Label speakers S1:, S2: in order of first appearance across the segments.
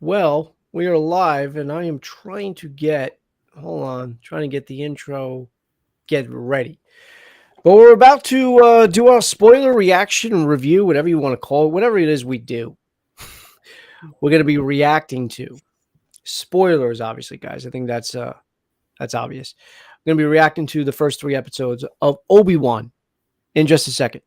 S1: Well, we are live, and I am trying to get, hold on, trying to get the intro, get ready. But we're about to do our spoiler reaction review, whatever you want to call it, whatever it is we do. We're going to be reacting to spoilers, obviously, guys. I think that's obvious. I'm going to be reacting to the first 3 episodes of Obi-Wan in just a second.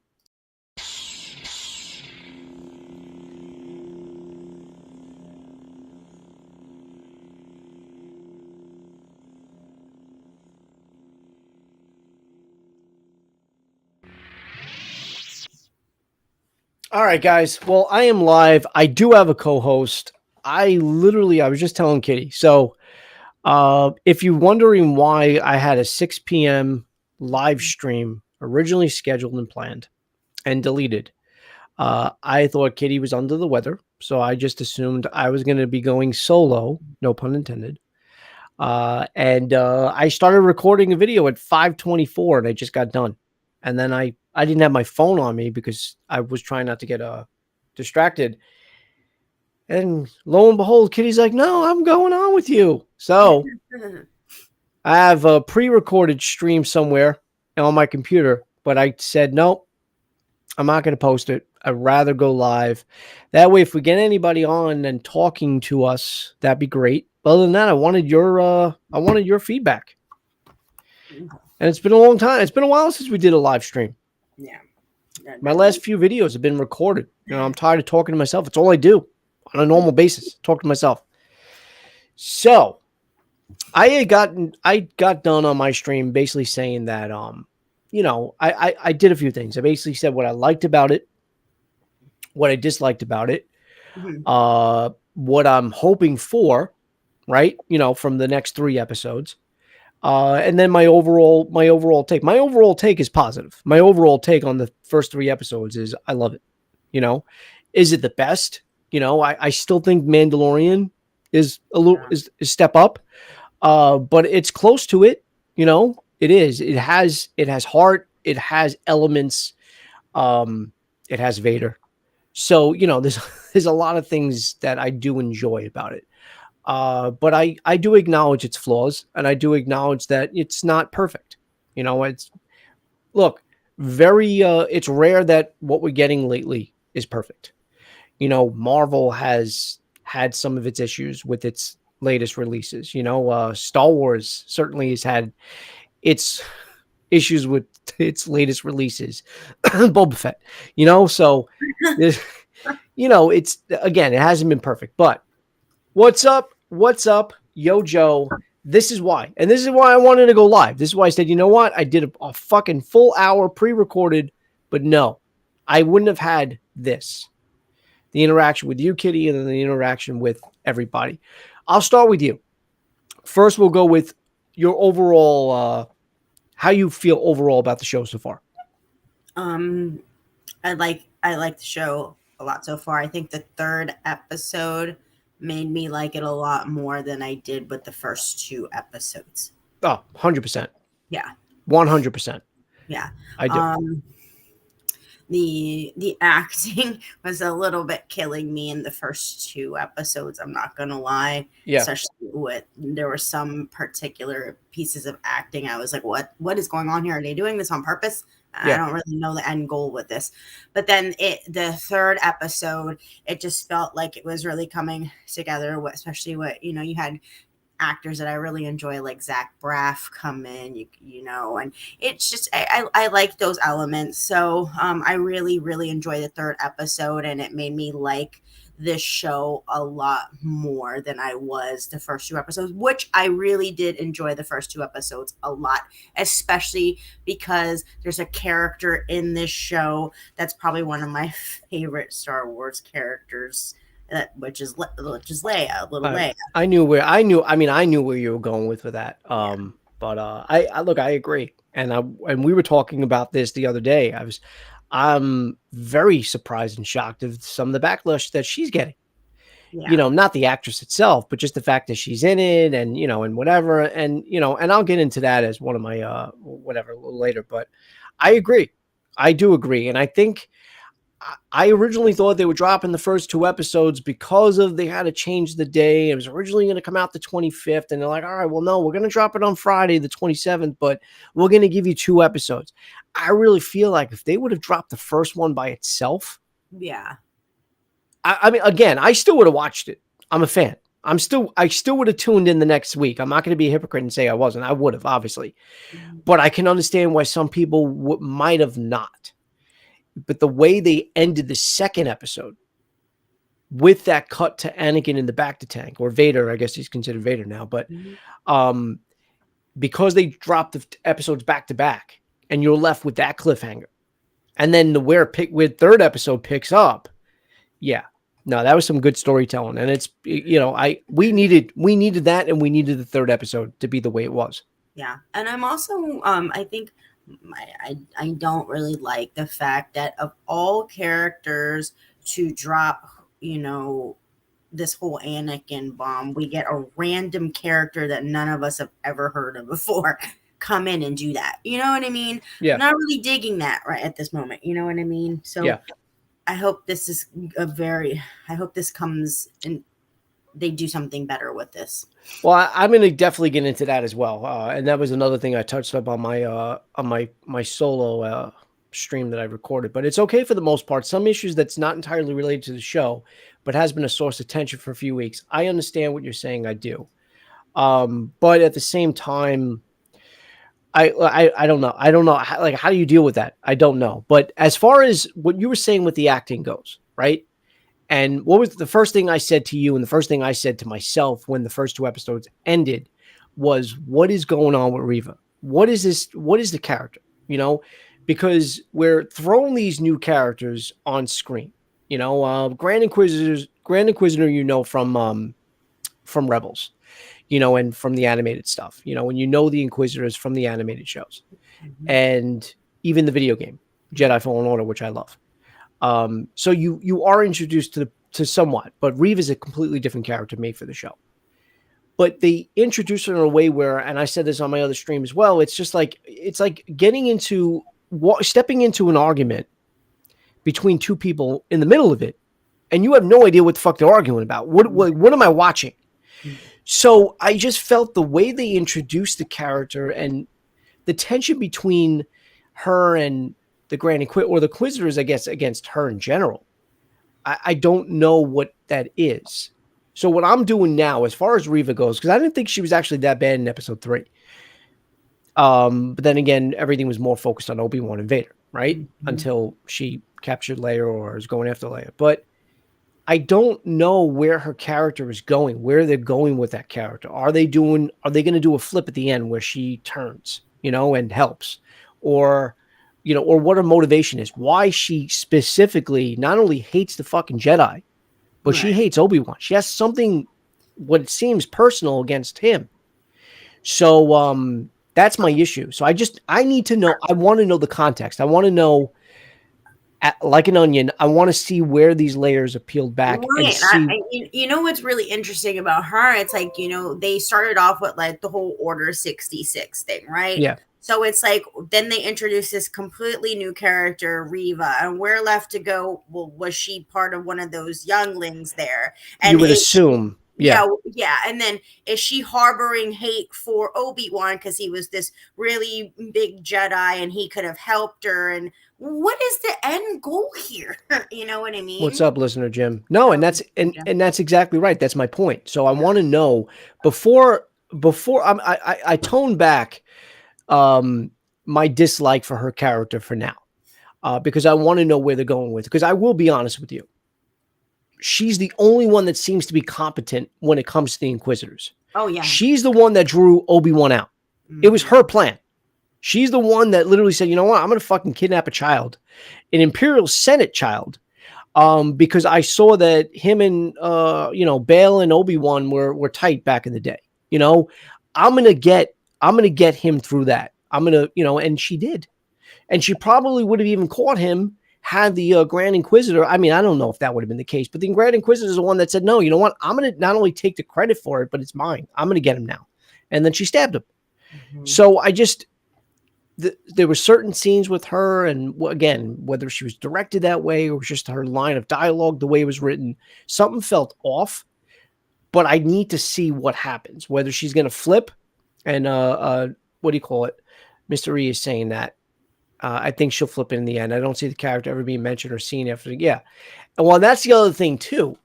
S1: All right, guys. Well, I am live. I do have a co-host. I was just telling Kitty. So, if you're wondering why I had a 6 p.m. live stream originally scheduled and planned and deleted, I thought Kitty was under the weather. So I just assumed I was going to be going solo, no pun intended. And I started recording a video at 5:24 and I just got done. And then I didn't have my phone on me because I was trying not to get distracted. And lo and behold, Kitty's like, "No, I'm going on with you." So I have a pre-recorded stream somewhere on my computer, but I said, "Nope, I'm not going to post it. I'd rather go live. That way, if we get anybody on and talking to us, that'd be great." But other than that, I wanted your feedback. And it's been a long time. It's been a while since we did a live stream.
S2: Yeah.
S1: My last few videos have been recorded. I'm tired of talking to myself. It's all I do on a normal basis. Talk to myself. So I got done on my stream basically saying that I did a few things. I basically said what I liked about it, what I disliked about it, what I'm hoping for, right? From the next 3 episodes. And then my overall take. My overall take is positive. My overall take on the first 3 episodes is I love it. Is it the best? I still think Mandalorian is a little is step up. But it's close to it. It is. It has heart. It has elements. It has Vader. So there's a lot of things that I do enjoy about it. But I do acknowledge its flaws, and I do acknowledge that it's not perfect. It's it's rare that what we're getting lately is perfect. Marvel has had some of its issues with its latest releases. Star Wars certainly has had its issues with its latest releases. Boba Fett, so it's again, it hasn't been perfect, but what's up? What's up? Yo, Joe. This is why. And this is why I wanted to go live. This is why I said, you know what? I did a fucking full hour pre-recorded, but no, I wouldn't have had this. The interaction with you, Kitty, and then the interaction with everybody. I'll start with you. First, we'll go with your overall, how you feel overall about the show so far.
S2: I like the show a lot so far. I think the third episode made me like it a lot more than I did with the first 2 episodes.
S1: Oh, 100%.
S2: Yeah.
S1: 100%.
S2: Yeah.
S1: I do.
S2: The acting was a little bit killing me in the first 2 episodes. I'm not gonna lie.
S1: Yeah.
S2: Especially there were some particular pieces of acting. I was like, what is going on here? Are they doing this on purpose? Yeah. I don't really know the end goal with this. But then the third episode, it just felt like it was really coming together, especially you had actors that I really enjoy, like Zach Braff come in, and it's just, I like those elements. So I really, really enjoy the third episode, and it made me like this show a lot more than I was the first 2 episodes, which I really did enjoy the first 2 episodes a lot, especially because there's a character in this show that's probably one of my favorite Star Wars characters, which is Leia, little Leia.
S1: I knew where you were going with that. But I agree. And we were talking about this the other day. I'm very surprised and shocked of some of the backlash that she's getting. Yeah. Not the actress itself, but just the fact that she's in it and, and whatever. And, and I'll get into that as one of my, whatever a little later, but I agree. I do agree. And I think I originally thought they were dropping the first 2 episodes because of they had to change the day. It was originally going to come out the 25th, and they're like, all right, well, no, we're going to drop it on Friday, the 27th, but we're going to give you 2 episodes. I really feel like if they would have dropped the first one by itself,
S2: yeah.
S1: I mean, again, I still would have watched it. I'm a fan. I still would have tuned in the next week. I'm not going to be a hypocrite and say I wasn't. I would have, obviously. But I can understand why some people might have not. But the way they ended the second episode with that cut to Anakin in the bacta tank, or Vader, I guess he's considered Vader now, but because they dropped the episodes back to back, and you're left with that cliffhanger, and then where third episode picks up, yeah, no, that was some good storytelling, and it's we needed that, and we needed the third episode to be the way it was.
S2: Yeah, and I'm also I think I don't really like the fact that of all characters to drop, this whole Anakin bomb, we get a random character that none of us have ever heard of before come in and do that. You know what I mean?
S1: Yeah.
S2: I'm not really digging that right at this moment. You know what I mean? So
S1: yeah.
S2: I hope this is I hope this comes and they do something better with this.
S1: Well, I'm going to definitely get into that as well. And that was another thing I touched up on my solo stream that I recorded, but it's okay for the most part. Some issues that's not entirely related to the show, but has been a source of tension for a few weeks. I understand what you're saying. I do. But at the same time, I don't know. I don't know. How do you deal with that? I don't know. But as far as what you were saying with the acting goes, right? And what was the first thing I said to you and the first thing I said to myself when the first 2 episodes ended was, what is going on with Reva? What is this? What is the character? Because we're throwing these new characters on screen. Grand Inquisitor, from Rebels, and from the animated stuff, and the Inquisitors from the animated shows, and even the video game Jedi Fallen Order, which I love. So you are introduced to somewhat, but Reeve is a completely different character made for the show. But they introduce her in a way where, and I said this on my other stream as well, it's like stepping into an argument between two people in the middle of it, and you have no idea what the fuck they're arguing about. What am I watching? So I just felt the way they introduced the character and the tension between her and the Grand Inquisitor, or the Inquisitors, I guess, against her in general. I don't know what that is. So what I'm doing now, as far as Reva goes, because I didn't think she was actually that bad in episode 3. But then again, everything was more focused on Obi-Wan and Vader, right? Mm-hmm. Until she captured Leia or is going after Leia. But I don't know where her character is going, where they're going with that character. Are they going to do a flip at the end where she turns, and helps? Or what her motivation is, why she specifically not only hates the fucking Jedi, but she hates Obi-Wan. She has something, what it seems, personal against him. So that's my issue. So I need to know, I want to know the context. I want to know, like an onion, I want to see where these layers are peeled back.
S2: Right. And what's really interesting about her? It's like, they started off with like the whole Order 66 thing, right?
S1: Yeah.
S2: So it's like, then they introduced this completely new character, Reva, and we're left to go, well, was she part of one of those younglings there? And
S1: you would assume. Yeah.
S2: Yeah. And then is she harboring hate for Obi-Wan because he was this really big Jedi and he could have helped her? And what is the end goal here? You know what I mean?
S1: What's up, listener Jim? No, and that's exactly right. That's my point. So I want to know before I tone back my dislike for her character for now, because I want to know where they're going with it. Because I will be honest with you, she's the only one that seems to be competent when it comes to the Inquisitors.
S2: Oh yeah,
S1: she's the one that drew Obi-Wan out. Mm-hmm. It was her plan. She's the one that literally said, "You know what? I'm going to fucking kidnap a child, an Imperial Senate child, because I saw that him and Bail and Obi-Wan were tight back in the day. I'm going to get him through that. I'm going to, and she did. And she probably would have even caught him had the Grand Inquisitor. I mean, I don't know if that would have been the case, but the Grand Inquisitor is the one that said, no, you know what? I'm going to not only take the credit for it, but it's mine. I'm going to get him now. And then she stabbed him. Mm-hmm. So there were certain scenes with her, and again, whether she was directed that way or just her line of dialogue, the way it was written, something felt off. But I need to see what happens, whether she's going to flip. And what do you call it? Mr. E is saying that. I think she'll flip in the end. I don't see the character ever being mentioned or seen after. Yeah. And well, that's the other thing too.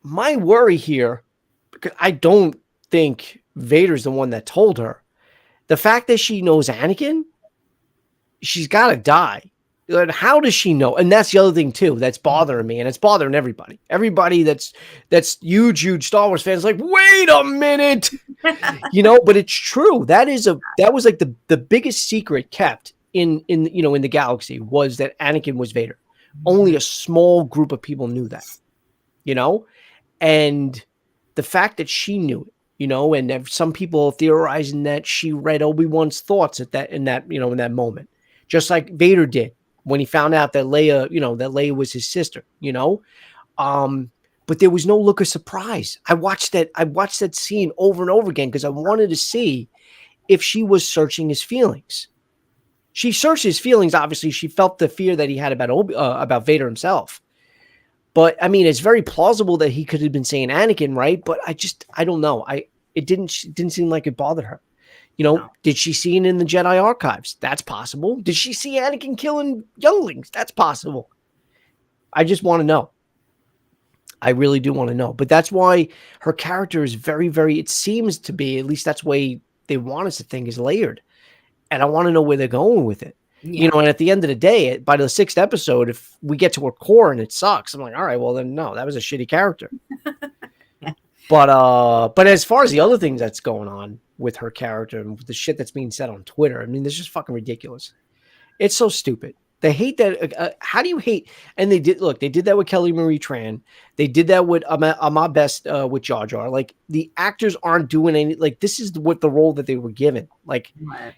S1: My worry here, because I don't think Vader's the one that told her. The fact that she knows Anakin, she's got to die. How does she know? And that's the other thing too that's bothering me, and it's bothering everybody. Everybody that's huge Star Wars fans, like, wait a minute, But it's true. That was like the biggest secret kept in the galaxy was that Anakin was Vader. Only a small group of people knew that, and the fact that she knew it, and some people theorizing that she read Obi-Wan's thoughts in that moment, just like Vader did when he found out that Leia was his sister, but there was no look of surprise. I watched that scene over and over again because I wanted to see if she was searching his feelings. She searched his feelings. Obviously, she felt the fear that he had about Vader himself. But I mean, it's very plausible that he could have been saying Anakin, right? But I don't know. It didn't seem like it bothered her. No. Did she see it in the Jedi archives? That's possible. Did she see Anakin killing younglings? That's possible. I just want to know. I really do want to know. But that's why her character is very, very, it seems to be, at least that's the way they want us to think, is layered. And I want to know where they're going with it. Yeah. And at the end of the day, by the 6th episode, if we get to her core and it sucks, I'm like, all right, well then no, that was a shitty character. Yeah. But as far as the other things that's going on with her character and the shit that's being said on Twitter, I mean, it's just fucking ridiculous. It's so stupid. They hate that. How do you hate? And they did that with Kelly Marie Tran. They did that with Ahmad Best with Jar Jar. Like, the actors aren't doing any, like, this is what the role that they were given. Like, right.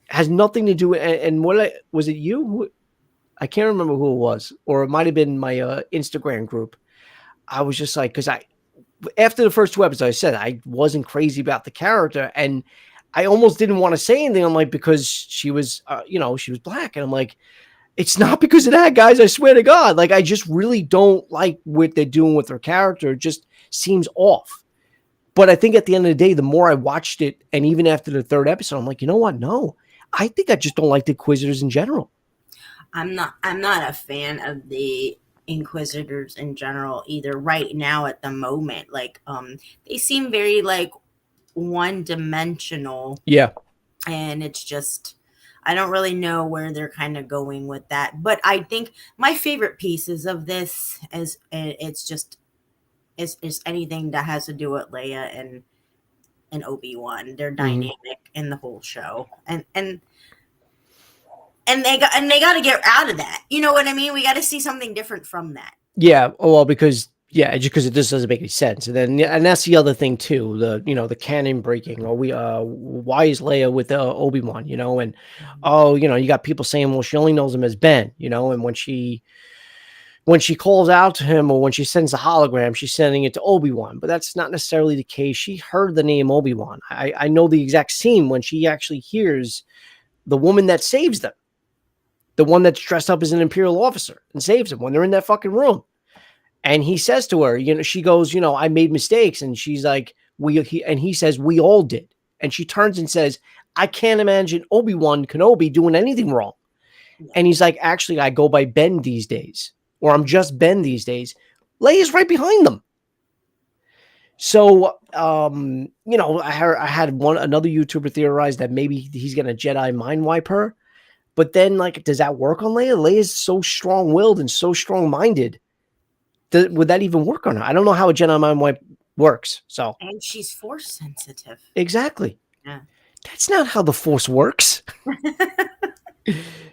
S1: Has nothing to do with, and was it you? I can't remember who it was, or it might have been my Instagram group. I was just like, because after the first 2 episodes, I said I wasn't crazy about the character, and I almost didn't want to say anything. I'm like, because she was, she was black, and I'm like, it's not because of that, guys. I swear to God. Like, I just really don't like what they're doing with her character. It just seems off. But I think at the end of the day, the more I watched it, and even after the 3rd episode, I'm like, you know what? No, I think I just don't like the Inquisitors in general.
S2: I'm not a fan of the Inquisitors in general either right now at the moment. Like, they seem very like one-dimensional.
S1: Yeah.
S2: And it's just, I don't really know where they're kind of going with that. But I think my favorite pieces of this is it's anything that has to do with Leia and Obi-Wan. They're dynamic in the whole show. And they got to get out of that. You know what I mean? We got to see something different from that.
S1: Yeah. Well, because it just doesn't make any sense. And that's the other thing too. The canon breaking. Or why is Leia with Obi-Wan? And you got people saying, well, she only knows him as Ben. And when she calls out to him, or when she sends a hologram, she's sending it to Obi-Wan. But that's not necessarily the case. She heard the name Obi-Wan. I know the exact scene when she actually hears the woman that saves them. The one that's dressed up as an Imperial officer and saves them when they're in that fucking room. And he says to her, she goes, I made mistakes. And she's like, he says, we all did. And she turns and says, I can't imagine Obi-Wan Kenobi doing anything wrong. And he's like, actually, I go by Ben these days, or I'm just Ben these days. Leia's right behind them. So, I had another YouTuber theorize that maybe he's going to Jedi mind wipe her. But then, like, does that work on Leia? Leia's so strong-willed and so strong-minded. Would that even work on her? I don't know how a Jedi mind wipe works. So,
S2: and she's force sensitive.
S1: Exactly.
S2: Yeah.
S1: That's not how the Force works.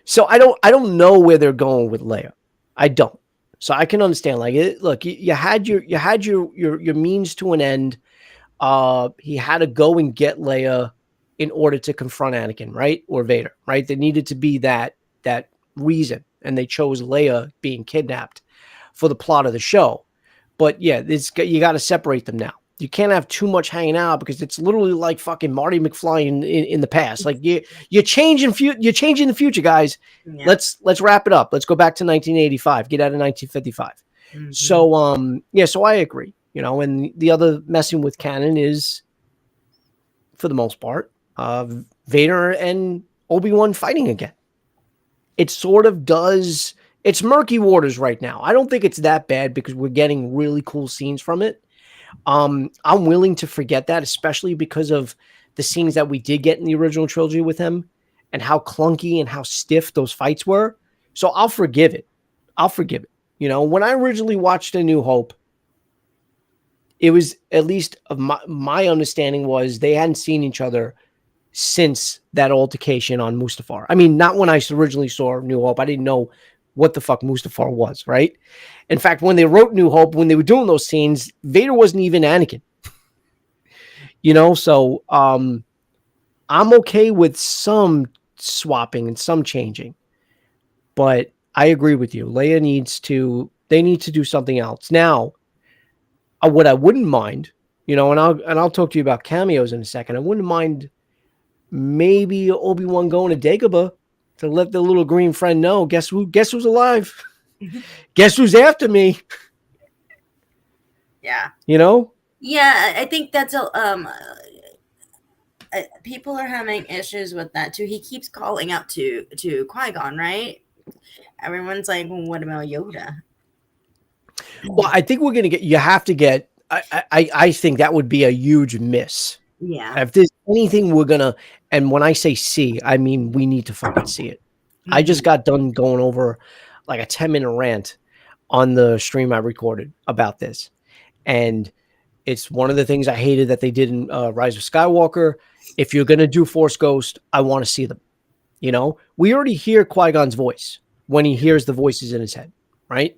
S1: So I don't know where they're going with Leia. I don't. So I can understand. Like, look, you had your means to an end. He had to go and get Leia in order to confront Anakin, right? Or Vader, right? There needed to be that reason, and they chose Leia being kidnapped for the plot of the show. But yeah, you got to separate them now. You can't have too much hanging out because it's literally like fucking Marty McFly in the past. Like you're changing the future, guys.
S2: Yeah.
S1: Let's wrap it up. Let's go back to 1985. Get out of 1955.
S2: Mhm.
S1: So yeah, so I agree. You know, and the other messing with canon is, for the most part, Vader and Obi-Wan fighting again. It sort of does. It's murky waters right now. I don't think it's that bad because we're getting really cool scenes from it. I'm willing to forget that, especially because of the scenes that we did get in the original trilogy with him and how clunky and how stiff those fights were. So I'll forgive it. I'll forgive it. You know, when I originally watched A New Hope, it was, at least of my understanding, was they hadn't seen each other since that altercation on Mustafar. I mean, not when I originally saw New Hope. I didn't know what the fuck Mustafar was, right? In fact, when they wrote New Hope, when they were doing those scenes, Vader wasn't even Anakin. You know, so I'm okay with some swapping and some changing. But I agree with you. Leia they need to do something else. Now, what I wouldn't mind, you know, and I'll talk to you about cameos in a second. I wouldn't mind maybe Obi-Wan going to Dagobah to let the little green friend know, guess who's alive? Guess who's after me?
S2: Yeah.
S1: You know?
S2: Yeah, I think that's people are having issues with that too. He keeps calling out to Qui-Gon, right? Everyone's like, well, what about Yoda?
S1: Well, I think you have to get, I think that would be a huge miss.
S2: Yeah.
S1: If there's anything and when I say see, I mean, we need to fucking see it. I just got done going over like a 10-minute rant on the stream I recorded about this. And it's one of the things I hated that they did in Rise of Skywalker. If you're going to do Force Ghost, I want to see them. You know, we already hear Qui-Gon's voice when he hears the voices in his head, right?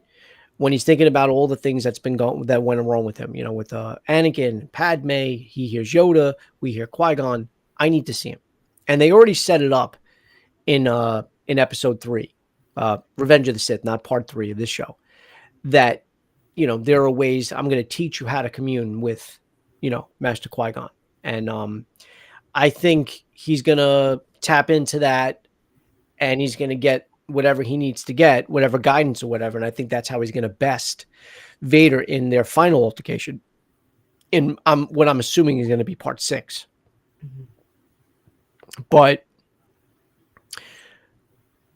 S1: When he's thinking about all the things that went wrong with him, you know, with Anakin, Padme, he hears Yoda, we hear Qui-Gon. I need to see him. And they already set it up in episode 3, Revenge of the Sith, not part 3 of this show, that, you know, there are ways I'm going to teach you how to commune with, you know, Master Qui-Gon. And I think he's going to tap into that and he's going to get whatever he needs to get, whatever guidance or whatever. And I think that's how he's going to best Vader in their final altercation. In what I'm assuming is going to be part 6. But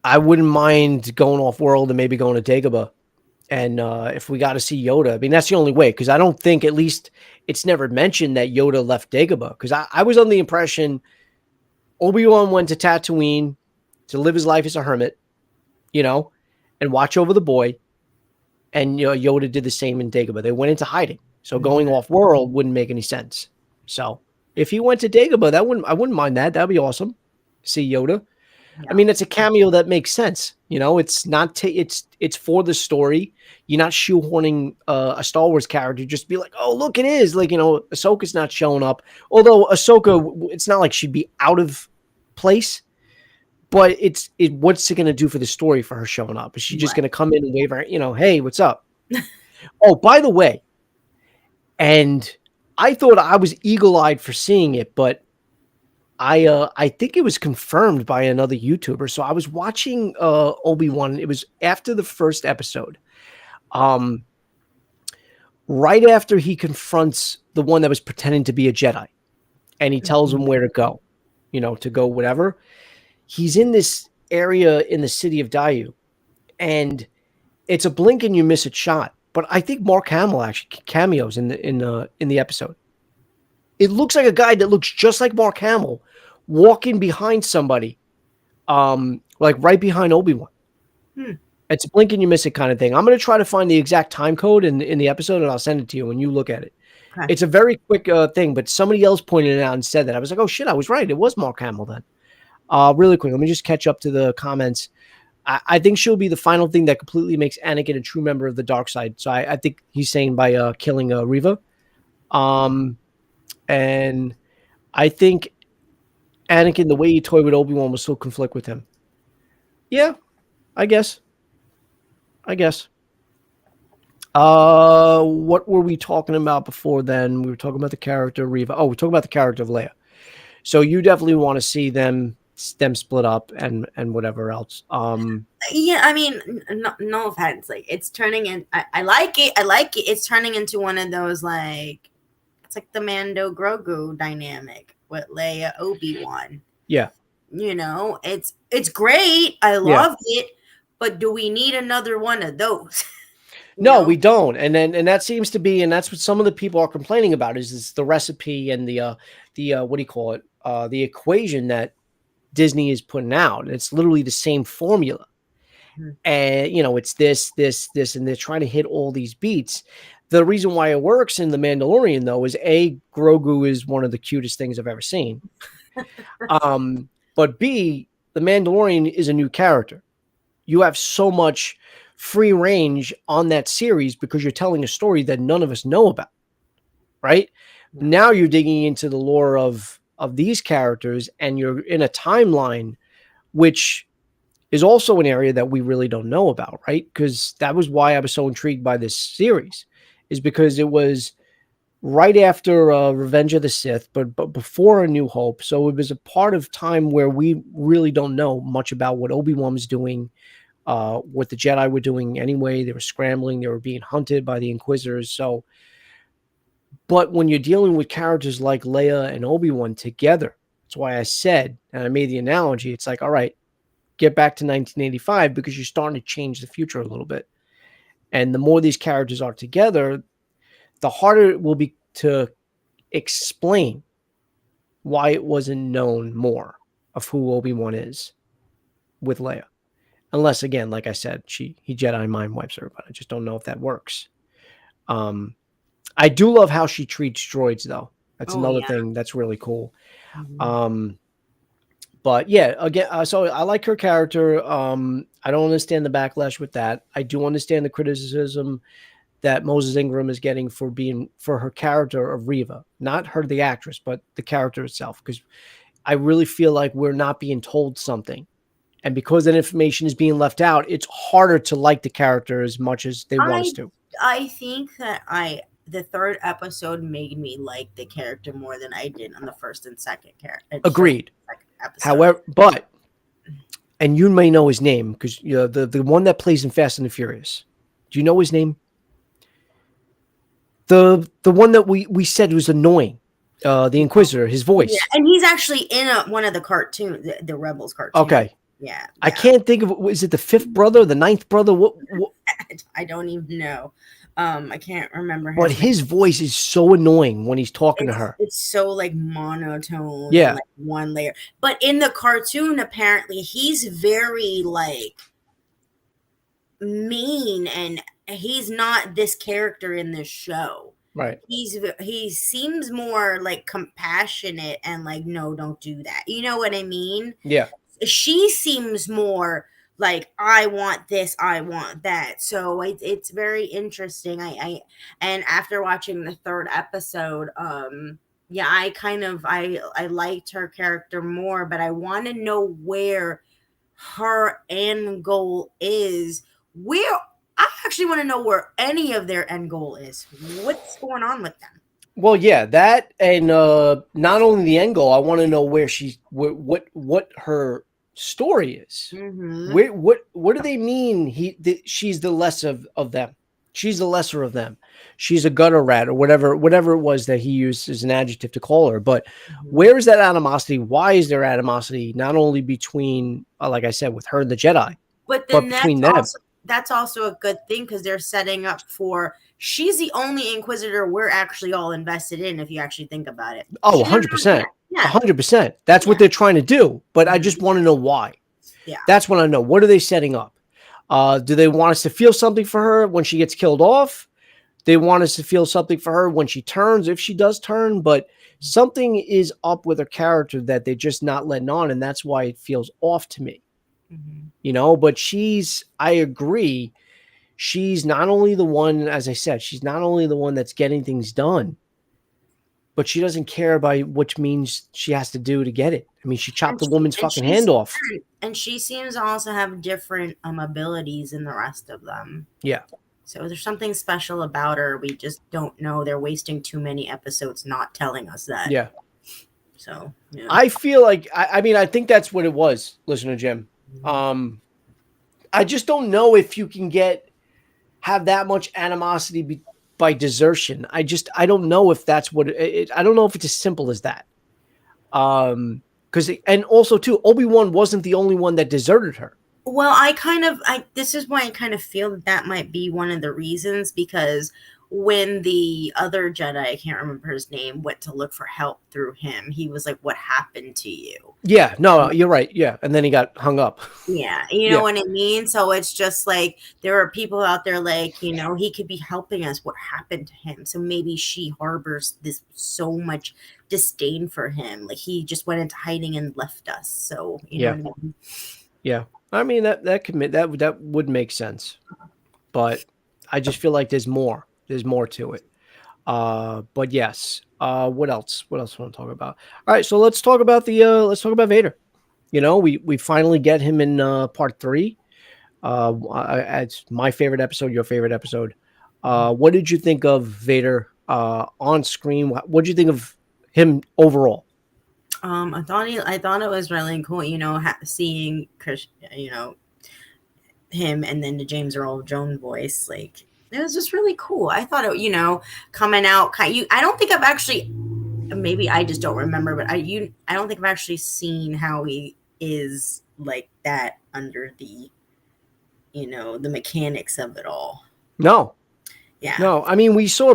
S1: I wouldn't mind going off world and maybe going to Dagobah. And if we got to see Yoda, I mean, that's the only way. Because I don't think, at least it's never mentioned that Yoda left Dagobah. Because I was under the impression Obi-Wan went to Tatooine to live his life as a hermit, you know, and watch over the boy. And you know, Yoda did the same in Dagobah. They went into hiding. So going off world wouldn't make any sense. So if he went to Dagobah, I wouldn't mind that. That'd be awesome. See Yoda. Yeah. I mean, it's a cameo that makes sense. You know, it's not, it's for the story. You're not shoehorning a Star Wars character. Just be like, oh, look, it is. Like, you know, Ahsoka's not showing up. Although Ahsoka, it's not like she'd be out of place. But what's it going to do for the story for her showing up? Is she just going to come in and wave her, you know, hey, what's up? Oh, by the way, and I thought I was eagle-eyed for seeing it, but I think it was confirmed by another YouTuber. So I was watching Obi-Wan. It was after the first episode. Right after he confronts the one that was pretending to be a Jedi, and he tells him where to go, you know, to go whatever. He's in this area in the city of Dayu, and it's a blink and you miss a shot. But I think Mark Hamill actually cameos in the episode. It looks like a guy that looks just like Mark Hamill walking behind somebody, like right behind Obi-Wan. It's a blink and you miss it kind of thing. I'm going to try to find the exact time code in the episode, and I'll send it to you when you look at it. Okay. It's a very quick thing, but somebody else pointed it out and said that. I was like, oh shit, I was right. It was Mark Hamill then. Really quick, let me just catch up to the comments. I think she'll be the final thing that completely makes Anakin a true member of the dark side. So I think he's saying by killing Reva. And I think Anakin, the way he toyed with Obi-Wan will still conflict with him. Yeah, I guess. What were we talking about before then? We were talking about the character Reva. Oh, we're talking about the character of Leia. So you definitely want to see them split up and whatever else.
S2: Yeah, I mean, no offense. Like, it's turning in. I like it. I like it. It's turning into one of those, like, it's like the Mando Grogu dynamic with Leia Obi-Wan.
S1: Yeah.
S2: You know, it's great. I love it. But do we need another one of those?
S1: No, we don't. And that seems to be, and that's what some of the people are complaining about is the recipe and the what do you call it? The equation that Disney is putting out. It's literally the same formula. And it's this, and they're trying to hit all these beats. The reason why it works in The Mandalorian, though, is A, Grogu is one of the cutest things I've ever seen. But B, The Mandalorian is a new character. You have so much free range on that series because you're telling a story that none of us know about, right? Yeah. Now you're digging into the lore of these characters, and you're in a timeline, which is also an area that we really don't know about, right? Because that was why I was so intrigued by this series, is because it was right after Revenge of the Sith, but before A New Hope. So it was a part of time where we really don't know much about what Obi-Wan was doing, what the Jedi were doing anyway. They were scrambling. They were being hunted by the Inquisitors. So, but when you're dealing with characters like Leia and Obi-Wan together, that's why I said, and I made the analogy, it's like, all right, get back to 1985 because you're starting to change the future a little bit. And the more these characters are together, the harder it will be to explain why it wasn't known more of who Obi-Wan is with Leia. Unless, again, like I said, he Jedi mind wipes her, but I just don't know if that works. I do love how she treats droids, though. That's another thing that's really cool. Mm-hmm. But yeah, again, so I like her character. I don't understand the backlash with that. I do understand the criticism that Moses Ingram is getting for her character of Reva, not her, the actress, but the character itself. Because I really feel like we're not being told something. And because that information is being left out, it's harder to like the character as much as they want us to.
S2: I think that the third episode made me like the character more than I did on the first and second character.
S1: Agreed. However, and you may know his name because the one that plays in Fast and the Furious. Do you know his name? The one that we said was annoying. The Inquisitor, his voice. Yeah,
S2: and he's actually in one of the cartoons, the Rebels cartoon.
S1: Okay.
S2: Yeah.
S1: I can't think of, is it the fifth brother, the ninth brother? What?
S2: I don't even know. I can't remember.
S1: But his voice is so annoying when he's talking to her.
S2: It's so like monotone.
S1: Yeah.
S2: And, like, one layer. But in the cartoon, apparently, he's very like mean, and he's not this character in this show.
S1: Right.
S2: He seems more like compassionate and like, no, don't do that. You know what I mean?
S1: Yeah.
S2: She seems more like, I want this, I want that. So it's very interesting. And after watching the third episode, I liked her character more, but I want to know where her end goal is. I actually want to know where any of their end goal is. What's going on with them?
S1: Well, yeah, that, and not only the end goal, I want to know where what her story is. Mm-hmm. What do they mean? She's the less of them. She's the lesser of them. She's a gutter rat or whatever it was that he used as an adjective to call her. But where is that animosity? Why is there animosity not only between, like I said, with her and the Jedi, but between them?
S2: That's also a good thing because they're setting up for, she's the only Inquisitor we're actually all invested in, if you actually think about it.
S1: Oh, 100%. Yeah. 100%. That's what they're trying to do. But I just want to know why. Yeah. That's what I know. What are they setting up? Do they want us to feel something for her when she gets killed off? They want us to feel something for her when she turns, if she does turn. But something is up with her character that they're just not letting on. And that's why it feels off to me. Mm-hmm. But I agree. She's not only the one, as I said, she's not only the one that's getting things done, but she doesn't care about which means she has to do to get it. I mean, she chopped the woman's fucking hand off.
S2: And she seems to also have different abilities than the rest of them.
S1: Yeah.
S2: So there's something special about her. We just don't know. They're wasting too many episodes not telling us that.
S1: Yeah.
S2: So yeah.
S1: I feel like I mean I think that's what it was, listener Jim. I just don't know if you can have that much animosity by desertion. I don't know if that's what I don't know if it's as simple as that. Because and also too, Obi-Wan wasn't the only one that deserted her.
S2: Well, this is why I kind of feel that might be one of the reasons, because when the other Jedi, I can't remember his name, went to look for help through him, he was like, "What happened to you?"
S1: Yeah, no, you're right. Yeah, and then he got hung up.
S2: Yeah, you know what I mean? So it's just like there are people out there like, he could be helping us. What happened to him? So maybe she harbors this so much disdain for him. Like he just went into hiding and left us. So, you know what I mean?
S1: Yeah. I mean that would make sense. But I just feel like there's more. There's more to it. But yes. What else? What else I want to talk about? All right, so let's talk about Vader. We finally get him in part 3. It's my favorite episode, your favorite episode. What did you think of Vader on screen? What did you think of him overall?
S2: I thought it was really cool, seeing Chris, him, and then the James Earl Jones voice. Like it was just really cool. I thought it, coming out. I don't think I've actually. Maybe I just don't remember, but I don't think I've actually seen how he is like that under the, the mechanics of it all.
S1: No.
S2: Yeah.
S1: No, I mean we saw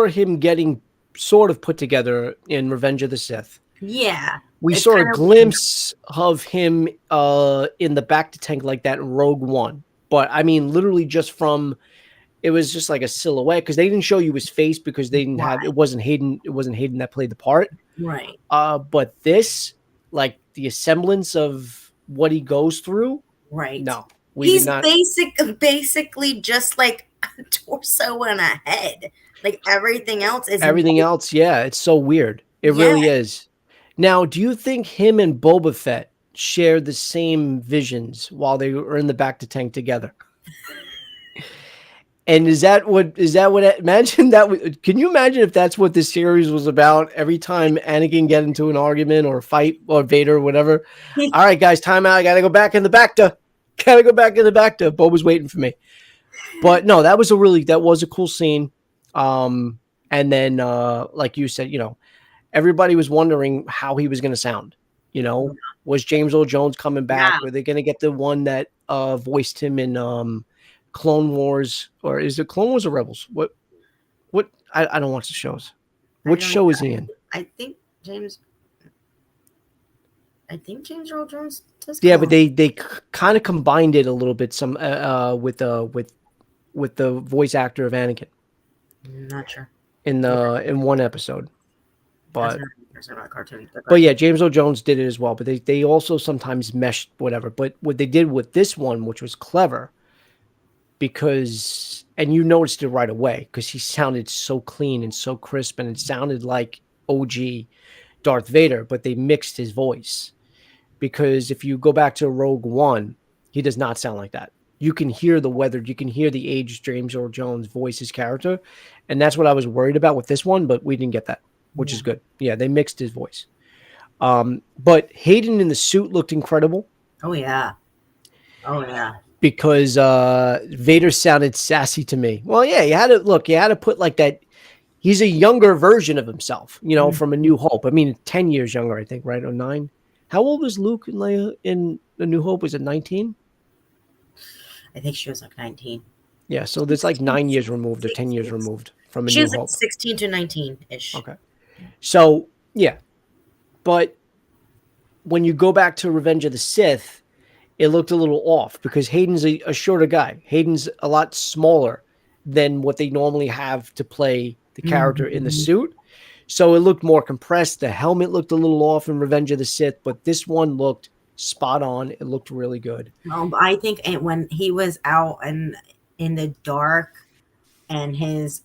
S1: him getting sort of put together in Revenge of the Sith.
S2: Yeah.
S1: We saw a glimpse of him in the back to tank like that in Rogue One. But I mean literally just it was just like a silhouette because they didn't show you his face because they didn't have it wasn't Hayden that played the part.
S2: Right.
S1: But this, like the semblance of what he goes through.
S2: Right.
S1: No.
S2: He's basically just like a torso and a head. Like everything else is
S1: yeah, it's so weird. It really is. Now, do you think him and Boba Fett shared the same visions while they were in the back to tank together? And imagine that? Can you imagine if that's what this series was about? Every time Anakin get into an argument or a fight or Vader or whatever. All right, guys, time out. I got to go back in the back to. Boba's waiting for me. But no, that was a cool scene. And then, like you said, everybody was wondering how he was going to sound. Was James Earl Jones coming back? Yeah. Were they going to get the one that voiced him in Clone Wars, or is it Clone Wars or Rebels? What? I don't watch the shows. What show is he in?
S2: I think James Earl Jones does.
S1: Yeah, but they kind of combined it a little bit with the voice actor of Anakin.
S2: I'm not sure.
S1: In one episode. But
S2: cartoon.
S1: But yeah, James Earl Jones did it as well. But they also sometimes meshed whatever. But what they did with this one, which was clever, because and you noticed it right away because he sounded so clean and so crisp, and it sounded like OG Darth Vader, but they mixed his voice. Because if you go back to Rogue One, he does not sound like that. You can hear the weathered, you can hear the aged James Earl Jones voice his character, and that's what I was worried about with this one. But we didn't get that, which is good. Yeah, they mixed his voice. But Hayden in the suit looked incredible.
S2: Oh yeah.
S1: Because Vader sounded sassy to me. Well, yeah, you had to put like that. He's a younger version of himself, from A New Hope. I mean, 10 years younger, I think, right? Or 9. How old was Luke and Leia in A New Hope? Was it 19?
S2: I think she was like 19.
S1: Yeah, so there's like 9 years removed or 10 years removed from A New Hope. She was like
S2: 16 to 19-ish.
S1: Okay. So, yeah. But when you go back to Revenge of the Sith, it looked a little off because Hayden's a shorter guy. Hayden's a lot smaller than what they normally have to play the character in the suit. So it looked more compressed. The helmet looked a little off in Revenge of the Sith, but this one looked spot on. It looked really good.
S2: I think when he was out in the dark and his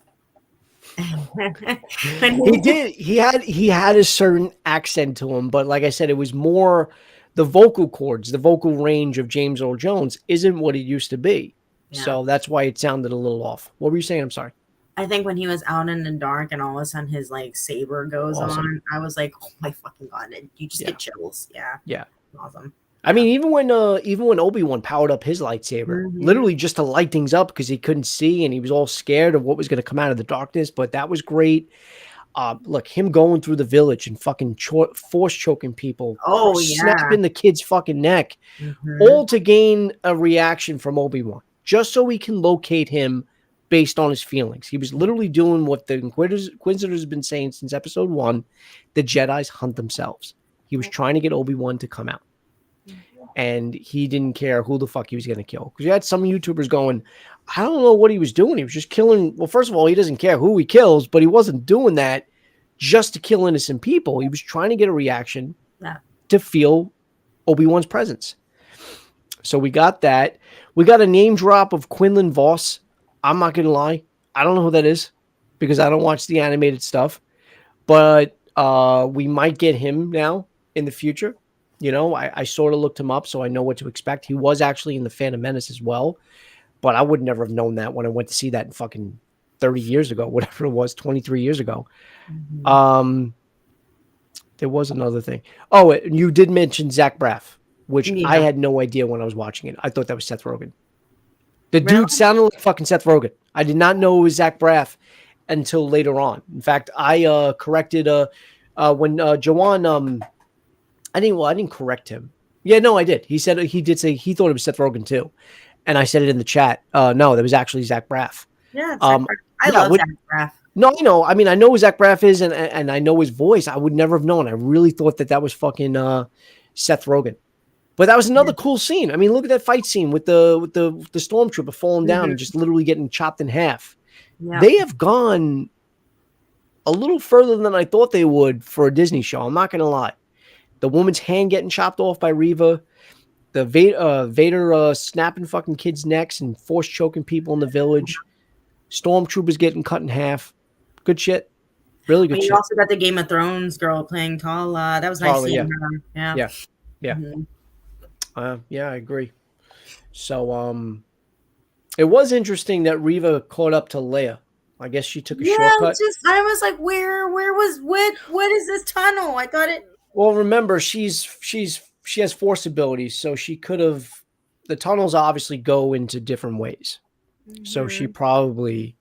S1: he had a certain accent to him, but like I said, it was more the vocal cords, the vocal range of James Earl Jones isn't what it used to be. So that's why it sounded a little off. What were you saying? I'm sorry.
S2: I think when he was out in the dark and all of a sudden his like saber goes on, I was like, oh my fucking god! You just get chills. Yeah. Awesome.
S1: I mean, even when Obi-Wan powered up his lightsaber, literally just to light things up because he couldn't see and he was all scared of what was going to come out of the darkness. But that was great. Look, him going through the village and fucking force choking people, snapping the kid's fucking neck, all to gain a reaction from Obi-Wan, just so we can locate him based on his feelings. He was literally doing what the Inquisitors have been saying since episode 1. The Jedis hunt themselves. He was trying to get Obi-Wan to come out. And he didn't care who the fuck he was going to kill. Because you had some YouTubers going, I don't know what he was doing. He was just killing. Well, first of all, he doesn't care who he kills, but he wasn't doing that just to kill innocent people. He was trying to get a reaction to feel Obi-Wan's presence. So we got that. We got a name drop of Quinlan Vos. I'm not going to lie. I don't know who that is because I don't watch the animated stuff. But we might get him now in the future. You know, I sort of looked him up, so I know what to expect. He was actually in the Phantom Menace as well. But I would never have known that when I went to see that in fucking 30 years ago, whatever it was, 23 years ago. There was another thing. Oh, you did mention Zach Braff, which I had no idea when I was watching it. I thought that was Seth Rogen. The dude sounded like fucking Seth Rogen. I did not know it was Zach Braff until later on. In fact, I corrected when Jawan. I didn't correct him. Yeah, no, I did. He said he did say he thought it was Seth Rogen too, and I said it in the chat. No, that was actually Zach Braff.
S2: Yeah, I love Zach Braff.
S1: No, you know, I mean, I know who Zach Braff is, and I know his voice. I would never have known. I really thought that was fucking Seth Rogen. But that was another cool scene. I mean, look at that fight scene with the stormtrooper falling down and just literally getting chopped in half. Yeah. They have gone a little further than I thought they would for a Disney show. I'm not going to lie. The woman's hand getting chopped off by Reva. The Vader snapping fucking kids' necks and force choking people in the village. Stormtroopers getting cut in half. Good shit. Really good shit.
S2: You also got the Game of Thrones girl playing Tala. That was nice seeing her.
S1: Yeah. Yeah, I agree. So, it was interesting that Reva caught up to Leia. I guess she took a shortcut.
S2: I was like, what is this tunnel? I thought it.
S1: Well, remember, she has force abilities, so she could have. The tunnels obviously go into different ways, so she probably.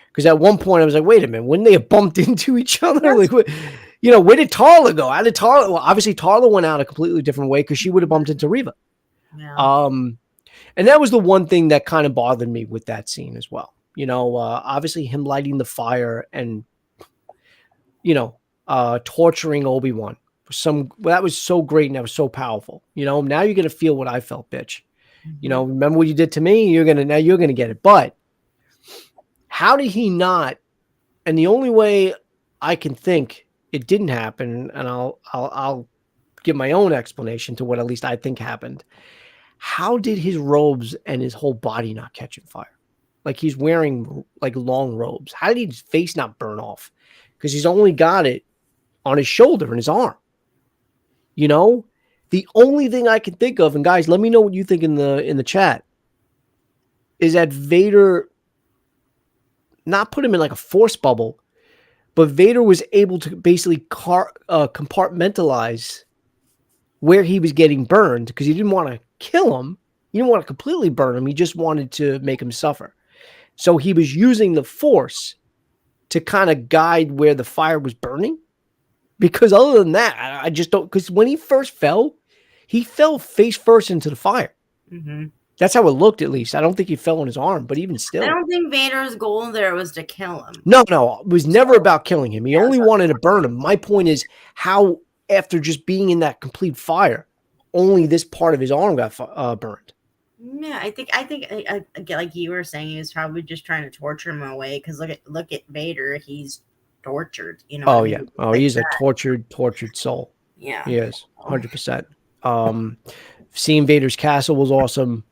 S1: Because at one point I was like, wait a minute, wouldn't they have bumped into each other? Like, where did Tarla go? How did Tarla? Well, obviously Tarla went out a completely different way because she would have bumped into Reva. Yeah. And that was the one thing that kind of bothered me with that scene as well. Obviously him lighting the fire and, torturing Obi-Wan. That was so great and that was so powerful. Now you're gonna feel what I felt, bitch. Remember what you did to me? You're gonna get it. But how did he not? And the only way I can think it didn't happen, and I'll give my own explanation to what at least I think happened. How did his robes and his whole body not catch on fire? Like he's wearing like long robes. How did his face not burn off? Because he's only got it on his shoulder and his arm. The only thing I can think of, and guys, let me know what you think in the chat, is that Vader not put him in like a force bubble, but Vader was able to basically compartmentalize where he was getting burned because he didn't want to kill him. He didn't want to completely burn him. He just wanted to make him suffer. So he was using the force to kind of guide where the fire was burning. Because other than that, I just don't. Because when he fell face first into the fire. Mm-hmm. That's how it looked, at least. I don't think he fell on his arm, but even still.
S2: I don't think Vader's goal there was to kill him.
S1: No. It was never about killing him. He only wanted to burn him. My point is how, after just being in that complete fire, only this part of his arm got burned.
S2: Yeah, I think like you were saying, he was probably just trying to torture him away. Because look at Vader. He's tortured.
S1: Oh, yeah. Oh, he's a tortured soul.
S2: Yeah.
S1: He is. 100%. Seeing Vader's castle was awesome.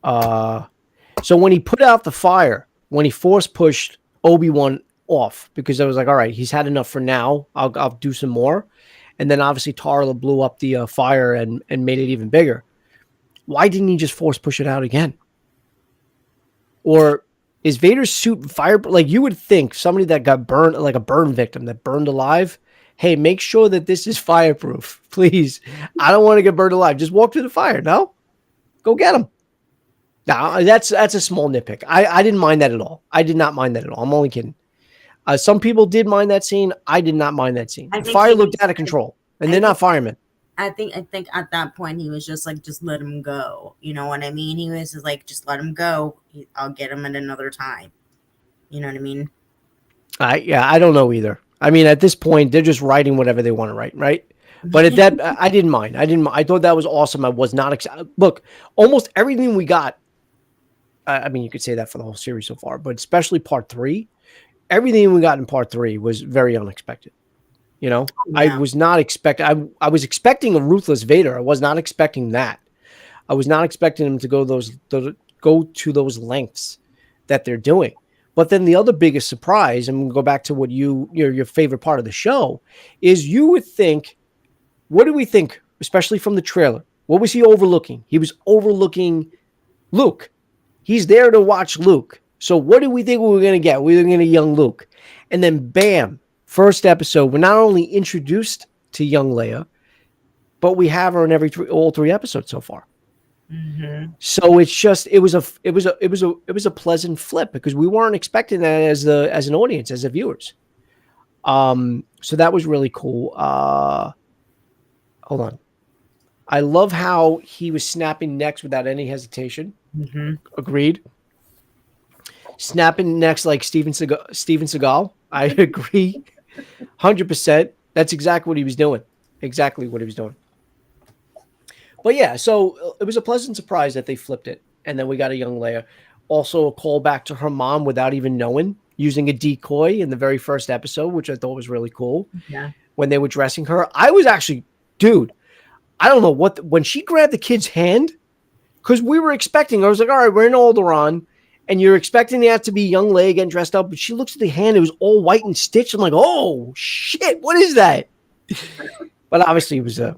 S1: So when he put out the fire, when he force pushed Obi-Wan off, because I was like, all right, he's had enough for now. I'll do some more. And then obviously Tarla blew up the fire and made it even bigger. Why didn't he just force push it out again? Or is Vader's suit fire? Like you would think somebody that got burned, like a burn victim that burned alive. Hey, make sure that this is fireproof, please. I don't want to get burned alive. Just walk through the fire. No, go get him. Now that's a small nitpick. I didn't mind that at all. I did not mind that at all. I'm only kidding. Some people did mind that scene. I did not mind that scene. The fire looked out of control, and they're not firemen.
S2: I think at that point he was just like, just let him go. You know what I mean? He was just like, just let him go. I'll get him at another time. You know what I mean?
S1: I don't know either. I mean, at this point, they're just writing whatever they want to write, right? But at that, I didn't mind. I thought that was awesome. I was not excited. Look, almost everything we got. I mean, you could say that for the whole series so far, but especially part 3. Everything we got in part 3 was very unexpected. You know, yeah. I was not expecting. I was expecting a ruthless Vader. I was not expecting that. I was not expecting him to go to those lengths that they're doing. But then the other biggest surprise, and we'll go back to what your favorite part of the show, is you would think, what do we think, especially from the trailer? What was he overlooking? He was overlooking Luke. He's there to watch Luke. So what do we think we were going to get? We were going to get young Luke. And then bam, first episode, we're not only introduced to young Leia, but we have her in all 3 episodes so far. Mm-hmm. So it's just it was a pleasant flip because we weren't expecting that as an audience, as the viewers. So that was really cool. Hold on. I love how he was snapping necks without any hesitation. Mm-hmm. Agreed. Snapping necks like Steven Seagal. I agree. 100%. That's exactly what he was doing. Exactly what he was doing. But yeah, so it was a pleasant surprise that they flipped it. And then we got a young Leia. Also a callback to her mom without even knowing, using a decoy in the very first episode, which I thought was really cool. Yeah. When they were dressing her. I was actually, dude, I don't know when she grabbed the kid's hand, because we were expecting, I was like, all right, we're in Alderaan, and you're expecting that to be young Leia getting dressed up, but she looks at the hand, it was all white and stitched. I'm like, oh, shit, what is that? But obviously it was a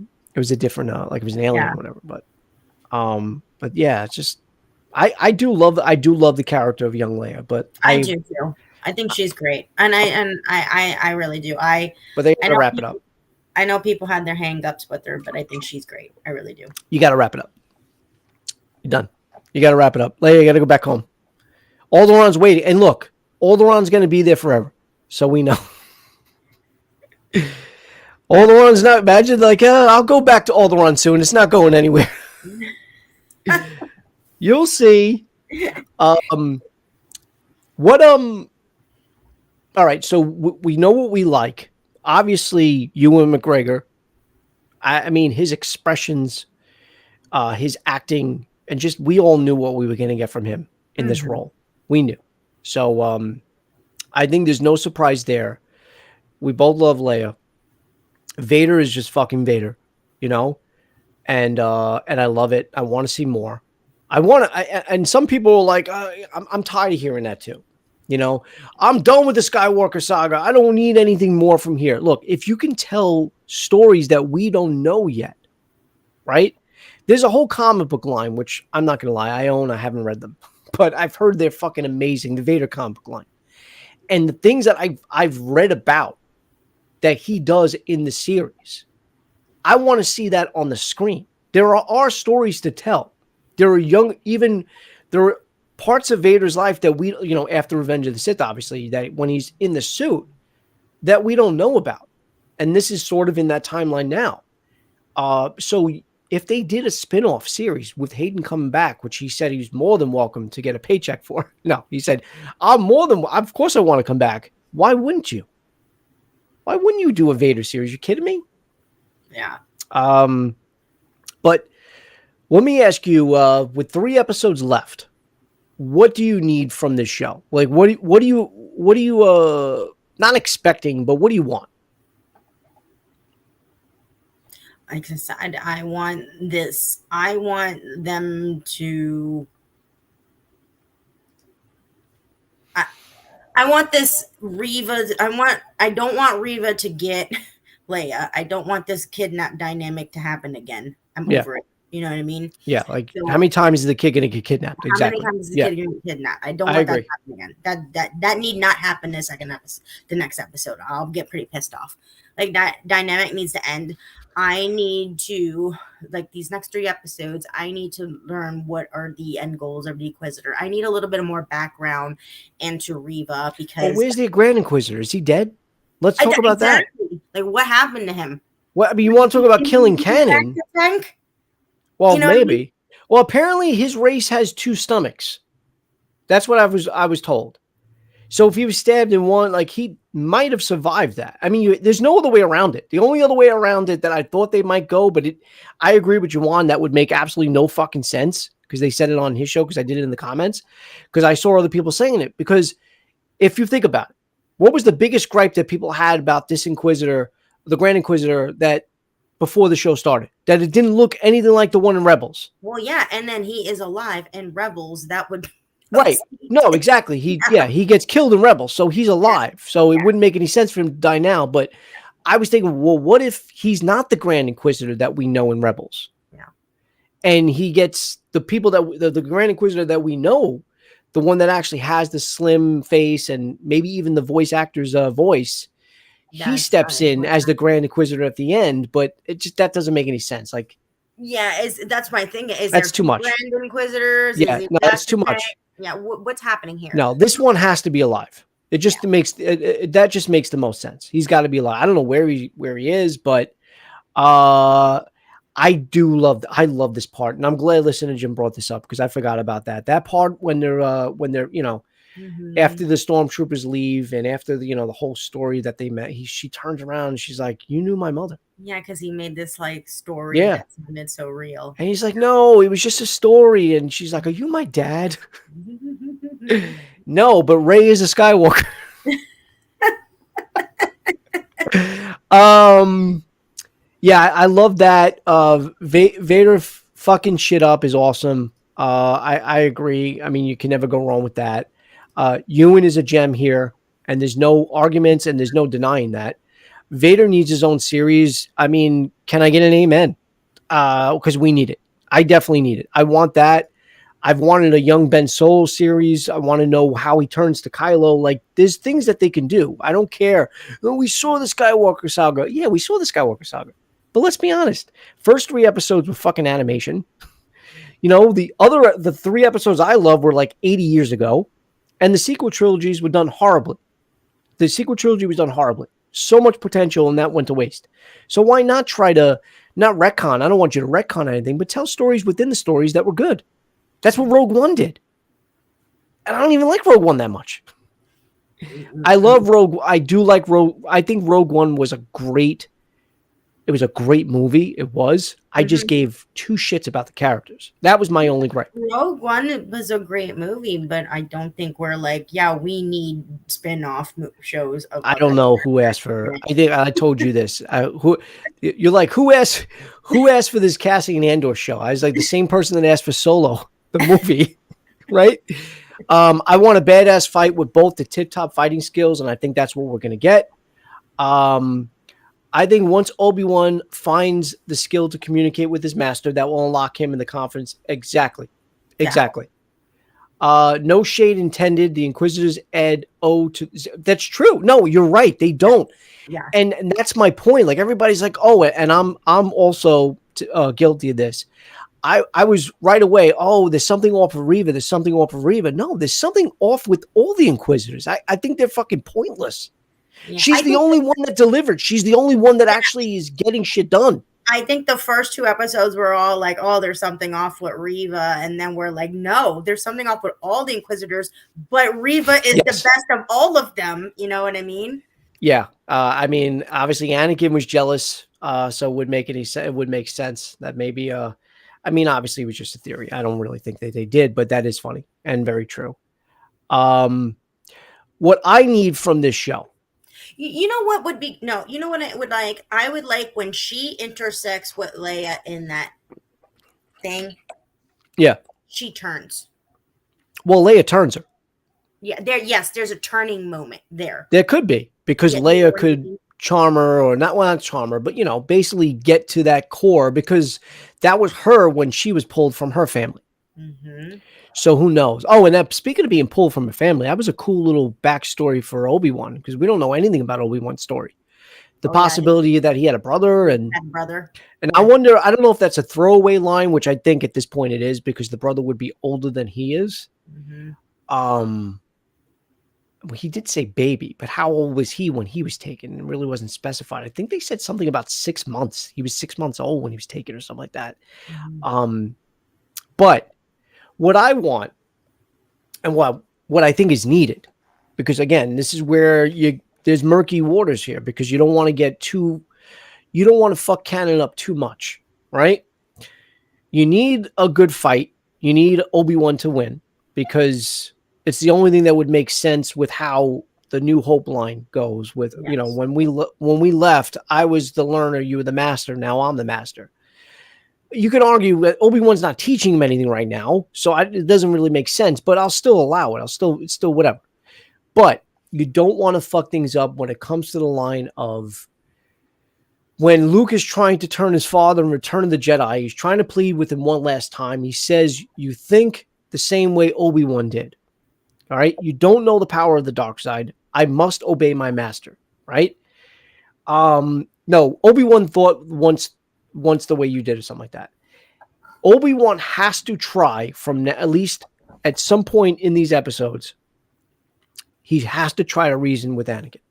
S1: different, like it was an alien or whatever. But yeah, it's just, I do love the character of young Leia, but
S2: I do too. I think she's great, and I really do.
S1: But they gotta wrap it up.
S2: I know people had their hang-ups with her, but I think she's great. I really do.
S1: You got to wrap it up. You're done. You got to wrap it up. Leia, you got to go back home. Alderaan's waiting, and look, Alderaan's going to be there forever, so we know. Alderaan's not. Imagine like, I'll go back to Alderaan soon. It's not going anywhere. You'll see. What all right, so we know what we like. Obviously, Ewan McGregor. I mean, his expressions, his acting, and just we all knew what we were going to get from him in this role. We knew. So I think there's no surprise there. We both love Leia. Vader is just fucking Vader, you know, and I love it. I want to see more. And some people are like, I'm tired of hearing that too. You know, I'm done with the Skywalker saga. I don't need anything more from here. Look, if you can tell stories that we don't know yet, right? There's a whole comic book line, which I'm not going to lie, I haven't read them, but I've heard they're fucking amazing. The Vader comic book line. And the things that I've read about that he does in the series, I want to see that on the screen. There are stories to tell. There are parts of Vader's life that we, you know, after Revenge of the Sith, obviously, that when he's in the suit, that we don't know about. And this is sort of in that timeline now. So if they did a spin-off series with Hayden coming back, which he said he's more than welcome to get a paycheck for. No, he said, of course I want to come back. Why wouldn't you? Why wouldn't you do a Vader series? You kidding me?
S2: Yeah.
S1: But let me ask you, with 3 episodes left, what do you need from this show? Like, what do you not expecting, but what do you want?
S2: Like I said, I want them to. I want this Reva. I don't want Reva to get Leia. I don't want this kidnap dynamic to happen again. I'm over it. You know what I mean?
S1: Yeah, like how
S2: So
S1: many times is the kid going to get kidnapped?
S2: how many
S1: Exactly.
S2: times is the
S1: Yeah,
S2: kid going to get kidnapped? I don't
S1: I
S2: want that to
S1: agree.
S2: happen again. That need not happen the next episode. I'll get pretty pissed off. Like that dynamic needs to end. I need to like these next 3 episodes. I need to learn what are the end goals of the Inquisitor. I need a little bit more background into Reva
S1: Well,
S2: because
S1: where's the Grand Inquisitor? Is he dead? Let's talk about that.
S2: exactly like what happened to him.
S1: Well, I mean, you want to talk about killing
S2: Did he crack
S1: Cannon?
S2: the tank?
S1: Well,
S2: You know what I mean?
S1: maybe. Well, apparently his race has 2 stomachs. That's what I was told. So if he was stabbed in one, like he might have survived that. I mean, there's no other way around it. The only other way around it that I thought they might go, but I agree with Juwan, that would make absolutely no fucking sense because they said it on his show because I did it in the comments because I saw other people saying it. Because if you think about it, what was the biggest gripe that people had about this Inquisitor, the Grand Inquisitor, that before the show started? That it didn't look anything like the one in Rebels.
S2: Well, yeah, and then he is alive in Rebels. That would
S1: Right. No, exactly. He gets killed in Rebels, so he's alive. So it wouldn't make any sense for him to die now. But I was thinking, well, what if he's not the Grand Inquisitor that we know in Rebels?
S2: Yeah.
S1: And he gets the people that the Grand Inquisitor that we know, the one that actually has the slim face and maybe even the voice actor's voice, he steps in as the Grand Inquisitor at the end. But that doesn't make any sense. Like,
S2: yeah, that's my thing. Is
S1: that's too much.
S2: Grand Inquisitors?
S1: Yeah, no, that's too much.
S2: Yeah, what's happening here?
S1: No, this one has to be alive. It just makes that just makes the most sense. He's got to be alive. I don't know where he is, but I love this part, and I'm glad listening to Jim brought this up because I forgot about that. That part when they're after the stormtroopers leave and after the whole story that they met, she turns around and she's like, "You knew my mother."
S2: Yeah, because he made this like story that sounded so real.
S1: And he's like, "No, it was just a story." And she's like, "Are you my dad?" No, but Rey is a Skywalker. Yeah, I love that. Vader fucking shit up is awesome. I agree. I mean, you can never go wrong with that. Ewan is a gem here, and there's no arguments and there's no denying that. Vader needs his own series. I mean, can I get an amen? Because we need it. I definitely need it. I want that. I've wanted a young Ben Solo series. I want to know how he turns to Kylo. Like, there's things that they can do. I don't care. We saw the Skywalker saga. Yeah, we saw the Skywalker saga. But let's be honest. First 3 episodes were fucking animation. The 3 episodes I love were like 80 years ago. And the sequel trilogies were done horribly. The sequel trilogy was done horribly. So much potential, and that went to waste. So why not try to, not retcon? I don't want you to retcon anything, but tell stories within the stories that were good. That's what Rogue One did. And I don't even like Rogue One that much. I love Rogue. I do like Rogue. I think Rogue One was a great movie. It was. I just gave 2 shits about the characters. That was my only gripe.
S2: Rogue One was a great movie, but I don't think we're like, yeah, we need spin-off shows.
S1: I don't know who asked for. I think I told you this. You're like, who asked for this casting an Andor show? I was like the same person that asked for Solo, the movie, right? I want a badass fight with both the tip-top fighting skills, and I think that's what we're gonna get. I think once Obi-Wan finds the skill to communicate with his master, that will unlock him in the conference. Exactly. No shade intended. The Inquisitors add that's true. No, you're right. They don't.
S2: Yeah.
S1: And that's my point. Like, everybody's like, oh, and I'm also guilty of this. I was right away, oh, there's something off of Reva. There's something off of Reva. No, there's something off with all the Inquisitors. I think they're fucking pointless. Yeah, she's the only one that delivered. She's the only one that actually is getting shit done.
S2: I think the first 2 episodes were all like, oh, there's something off with Reva. And then we're like, no, there's something off with all the Inquisitors, but Reva is the best of all of them. You know what I mean?
S1: Yeah. I mean, obviously Anakin was jealous. So it would make sense that maybe, I mean, obviously it was just a theory. I don't really think that they did, but that is funny and very true. What I need from this show.
S2: You know what would be, no, you know what I would like? I would like when she intersects with Leia in that thing.
S1: Yeah.
S2: She turns.
S1: Well, Leia turns her.
S2: Yeah. There's a turning moment there.
S1: There could be, because Leia could charmer, or not charmer, but basically get to that core, because that was her when she was pulled from her family.
S2: Mm-hmm.
S1: So who knows? Oh, and that, speaking of being pulled from a family, that was a cool little backstory for Obi-Wan, because we don't know anything about Obi-Wan's story. The possibility that he had a brother, and I wonder, I don't know if that's a throwaway line, which I think at this point it is, because the brother would be older than he is.
S2: Mm-hmm.
S1: Well, he did say baby, but how old was he when he was taken? It really wasn't specified. I think they said something about 6 months. He was 6 months old when he was taken, or something like that.
S2: Mm-hmm.
S1: But what I want, and what I think is needed, because again, this is where there's murky waters here, because you don't want to fuck canon up too much, right? You need a good fight. You need Obi-Wan to win, because it's the only thing that would make sense with how the New Hope line goes. With when we left, I was the learner, you were the master. Now I'm the master. You could argue that Obi-Wan's not teaching him anything right now, so it doesn't really make sense. But I'll still allow it. It's still whatever. But you don't want to fuck things up when it comes to the line of when Luke is trying to turn his father in Return of the Jedi. He's trying to plead with him one last time. He says, "You think the same way Obi-Wan did. All right. You don't know the power of the dark side. I must obey my master." Right. No, Obi-Wan thought once the way you did, or something like that. Obi-Wan has to try at least at some point in these episodes. He has to try to reason with Anakin.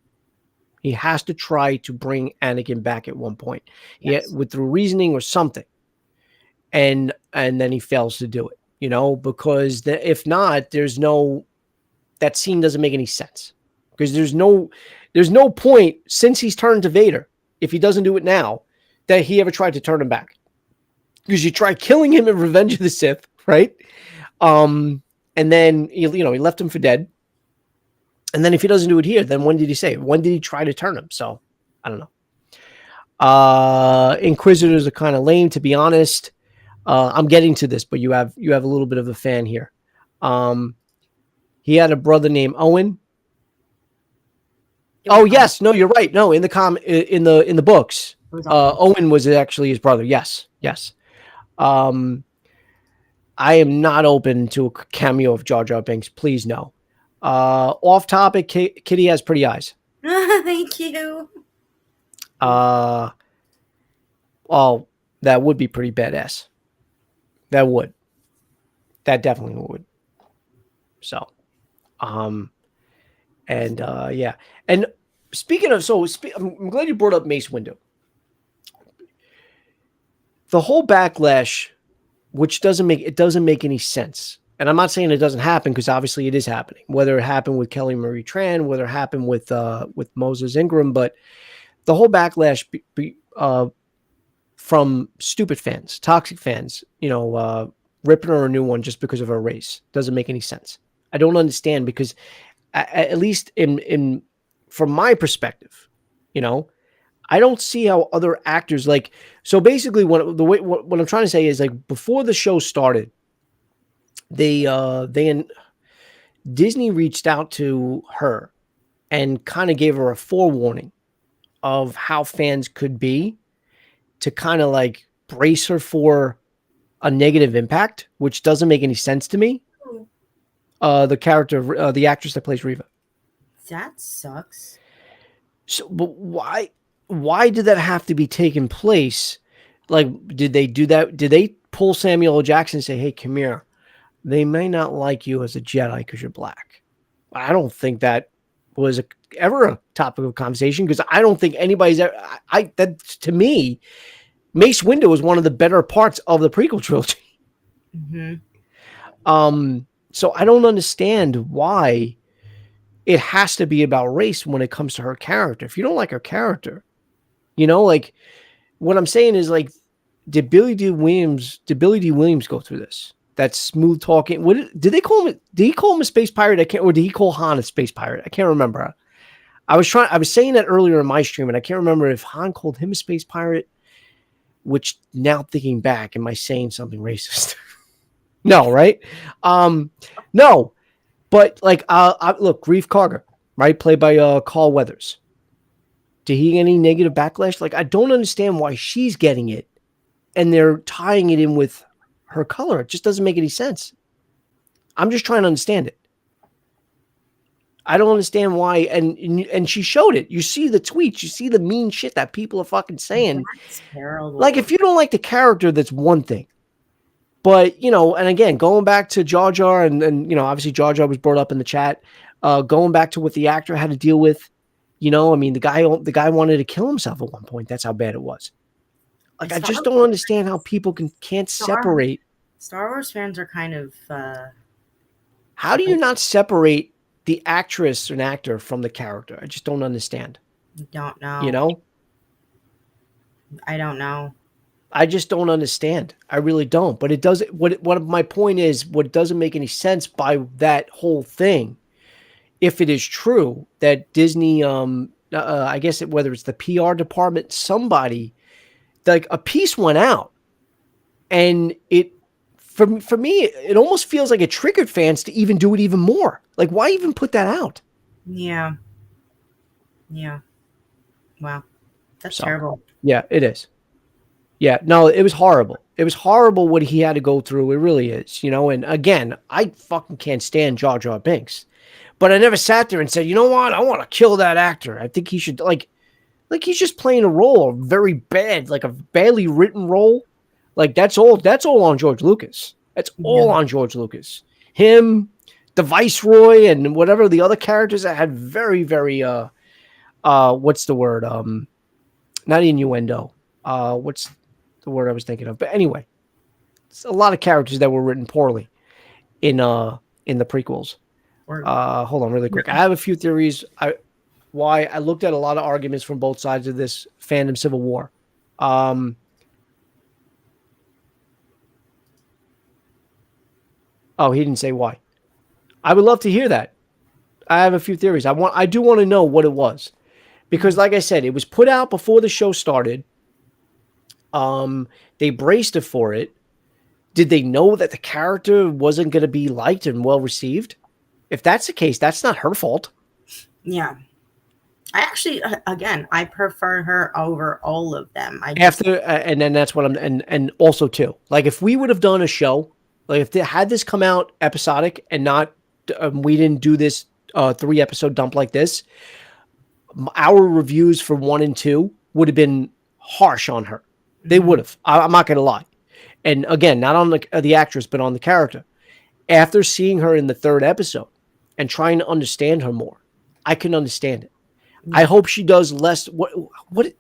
S1: He has to try to bring Anakin back at one point, through reasoning or something. And then he fails to do it, because if not, that scene doesn't make any sense, because there's no point, since he's turned to Vader, if he doesn't do it now, that he ever tried to turn him back, because you tried killing him in Revenge of the Sith, right? And then he left him for dead. And then if he doesn't do it here, then when did he say? When did he try to turn him? So I don't know. Inquisitors are kind of lame, to be honest. I'm getting to this, but you have a little bit of a fan here. He had a brother named Owen. Oh yes, no, you're right. No, in the books, Owen was actually his brother. Yes. I am not open to a cameo of Jar Jar Binks. Please no. Off topic, Kitty has pretty eyes.
S2: Thank you.
S1: Oh, that would be pretty badass. That definitely would. So, yeah. And speaking of, I'm glad you brought up Mace Windu. The whole backlash, which doesn't make any sense. And I'm not saying it doesn't happen, because obviously it is happening. Whether it happened with Kelly Marie Tran, whether it happened with Moses Ingram, but the whole backlash from stupid fans, toxic fans, ripping her a new one just because of her race doesn't make any sense. I don't understand, because at least from my perspective, I don't see how other actors so basically what I'm trying to say is, before the show started, Disney reached out to her and kind of gave her a forewarning of how fans could be, to kind of brace her for a negative impact, which doesn't make any sense to me. The character, the actress that plays Reva.
S2: That sucks.
S1: So, but why did that have to be taking place? Did they do that? Did they pull Samuel L. Jackson and say, "Hey, come here. They may not like you as a Jedi because you're black"? I don't think that was ever a topic of conversation, because I don't think anybody's ever. That to me, Mace Windu was one of the better parts of the prequel trilogy.
S2: Mm-hmm.
S1: So I don't understand why it has to be about race when it comes to her character. If you don't like her character, what I'm saying is, did Billy D. Williams go through this? That smooth talking. Did they call him? Did he call him a space pirate? Or did he call Han a space pirate? I can't remember. I was saying that earlier in my stream, and I can't remember if Han called him a space pirate. Which, now thinking back, am I saying something racist? No, right? No, but look, Grief Karga, right, played by Carl Weathers. Did he get any negative backlash? Like, I don't understand why she's getting it and they're tying it in with her color. It just doesn't make any sense. I'm just trying to understand it. I don't understand why. And she showed it. You see the tweets. You see the mean shit that people are fucking saying.
S2: That's terrible.
S1: Like, if you don't like the character, that's one thing. But, you know, and again, going back to Jar Jar and you know, obviously Jar Jar was brought up in the chat. Going back to what the actor had to deal with, you know, I mean, the guy wanted to kill himself at one point. That's how bad it was. Like, I just don't understand how people can't separate.
S2: Star Wars fans are kind of.
S1: How do you not separate the actress and actor from the character? I just don't understand.
S2: Don't know.
S1: You know?
S2: I don't know.
S1: I just don't understand. I really don't. But it does. What my point is, what doesn't make any sense by that whole thing, if it is true that Disney, I guess whether it's the PR department, somebody, like a piece went out, and it for me, it almost feels like it triggered fans to even do it even more. Like, why even put that out?
S2: Yeah. Wow, that's terrible.
S1: Yeah, it is. Yeah, no, it was horrible. It was horrible what he had to go through. It really is, you know. And again, I fucking can't stand Jar Jar Binks, but I never sat there and said, you know what, I want to kill that actor. I think he should like he's just playing a role, a very bad, like a badly written role. Like that's all on George Lucas. That's all on George Lucas. Him, the Viceroy, and whatever the other characters that had very, very what's the word? Not innuendo. What's the word I was thinking of? But anyway, it's a lot of characters that were written poorly in the prequels. Hold on really quick. I have a few theories why I looked at a lot of arguments from both sides of this fandom civil war. Oh, he didn't say why. I would love to hear that. I have a few theories. I do want to know what it was. Because like I said, it was put out before the show started. They braced it for it. Did they know that the character wasn't going to be liked and well received? If that's the case, that's not her fault.
S2: Yeah. I actually, again, I prefer her over all of them.
S1: And then that's what and also too, like if we would have done a show, like if they had this come out episodic and not, we didn't do this 3-episode dump like this, our reviews for 1 and 2 would have been harsh on her. They would have. I'm not going to lie. And again, not on the actress, but on the character. After seeing her in the 3rd episode and trying to understand her more, I can understand it. I hope she does less. What?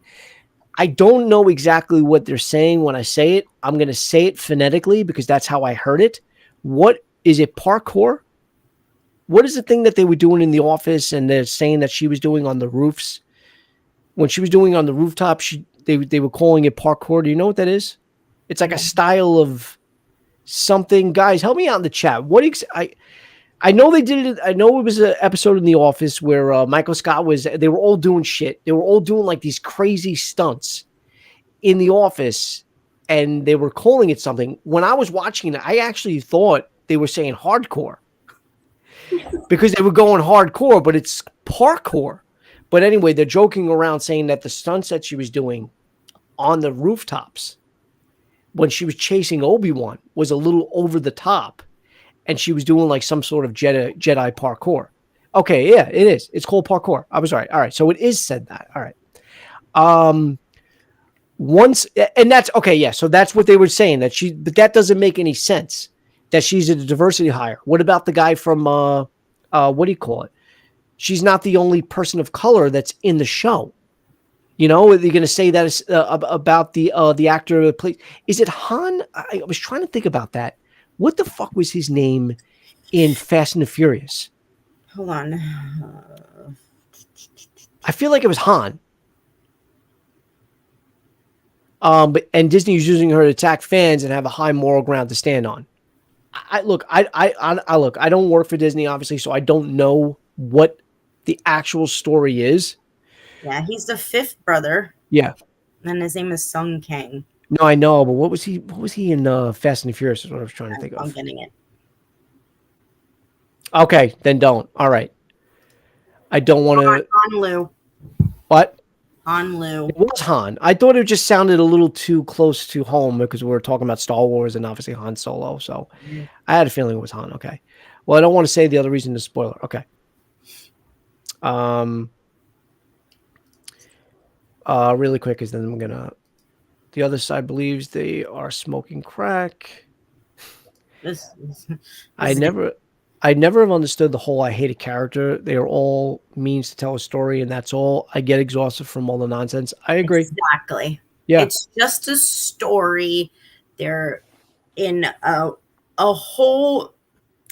S1: I don't know exactly what they're saying when I say it. I'm going to say it phonetically because that's how I heard it. What is it? Parkour? What is the thing that they were doing in the office and they're saying that she was doing on the roofs? When she was doing on the rooftop, they were calling it parkour. Do you know what that is? It's like a style of something. Guys, help me out in the chat. I know they did it. I know it was an episode in The Office where Michael Scott they were all doing shit. They were all doing like these crazy stunts in the office and they were calling it something. When I was watching it, I actually thought they were saying hardcore because they were going hardcore, but it's parkour. But anyway, they're joking around saying that the stunts that she was doing on the rooftops when she was chasing Obi-Wan was a little over the top. And she was doing like some sort of Jedi parkour. Okay, yeah, it is. It's called parkour. I was right. All right, so it is said that. All right. Once, and that's okay. Yeah, so that's what they were saying but that doesn't make any sense. That she's a diversity hire. What about the guy from what do you call it? She's not the only person of color that's in the show. You know, are you going to say that is, about the actor who plays? Is it Han? I was trying to think about that. What the fuck was his name in Fast and the Furious?
S2: Hold on.
S1: I feel like it was Han. And Disney is using her to attack fans and have a high moral ground to stand on. I look. I don't work for Disney, obviously, so I don't know what the actual story is.
S2: Yeah, he's the 5th brother.
S1: Yeah,
S2: and his name is Sung Kang.
S1: No, I know, but what was he in Fast and the Furious is what I was trying to think of.
S2: I'm getting it.
S1: Okay, then don't. All right. I don't want to.
S2: Han Lu.
S1: What?
S2: Han Lu.
S1: It was Han. I thought it just sounded a little too close to home because we were talking about Star Wars and obviously Han Solo. So I had a feeling it was Han. Okay. Well, I don't want to say the other reason to spoiler. Okay. Really quick, is then I'm gonna. The other side believes they are smoking crack. I never have understood the whole I hate a character. They are all means to tell a story, and that's all. I get exhausted from all the nonsense. I agree.
S2: Exactly.
S1: Yeah.
S2: It's just a story. They're in a whole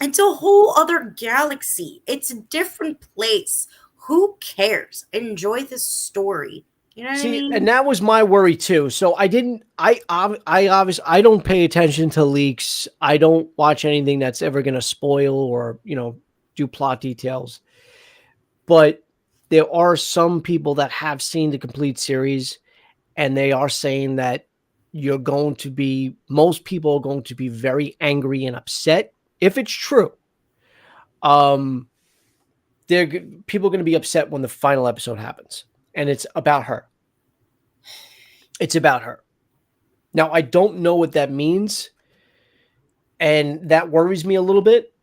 S2: it's a whole other galaxy. It's a different place. Who cares? Enjoy the story. You know what I mean?
S1: And that was my worry too. So I didn't. I obviously I don't pay attention to leaks. I don't watch anything that's ever going to spoil or do plot details. But there are some people that have seen the complete series, and they are saying that most people are going to be very angry and upset if it's true. People are going to be upset when the final episode happens, and it's about her. It's about her. Now, I don't know what that means, and that worries me a little bit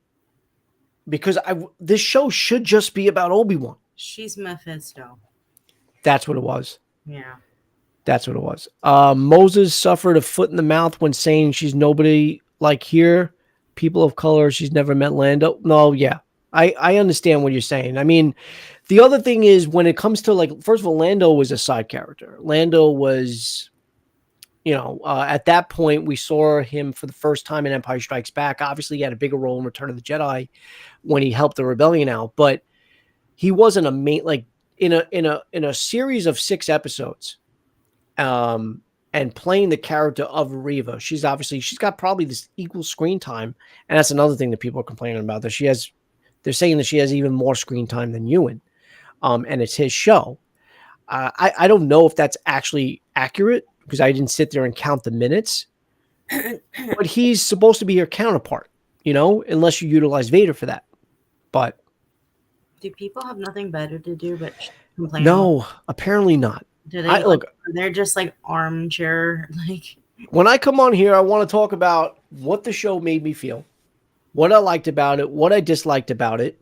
S1: because this show should just be about Obi-Wan.
S2: She's Mephisto.
S1: That's what it was.
S2: Yeah.
S1: That's what it was. Moses suffered a foot in the mouth when saying she's nobody like here. People of color, she's never met Lando. No, yeah. I understand what you're saying. I mean, the other thing is when it comes to first of all, Lando was a side character. Lando was, at that point, we saw him for the first time in Empire Strikes Back. Obviously, he had a bigger role in Return of the Jedi when he helped the rebellion out, but he wasn't a main, in a series of 6 episodes, and playing the character of Reva. She's got probably this equal screen time, and that's another thing that people are complaining about. They're saying that she has even more screen time than Ewan, and it's his show. I don't know if that's actually accurate because I didn't sit there and count the minutes, but he's supposed to be your counterpart, unless you utilize Vader for that. But
S2: do people have nothing better to do but complain?
S1: No, apparently not.
S2: Do they look? They're just armchair.
S1: When I come on here, I want to talk about what the show made me feel, what I liked about it, what I disliked about it,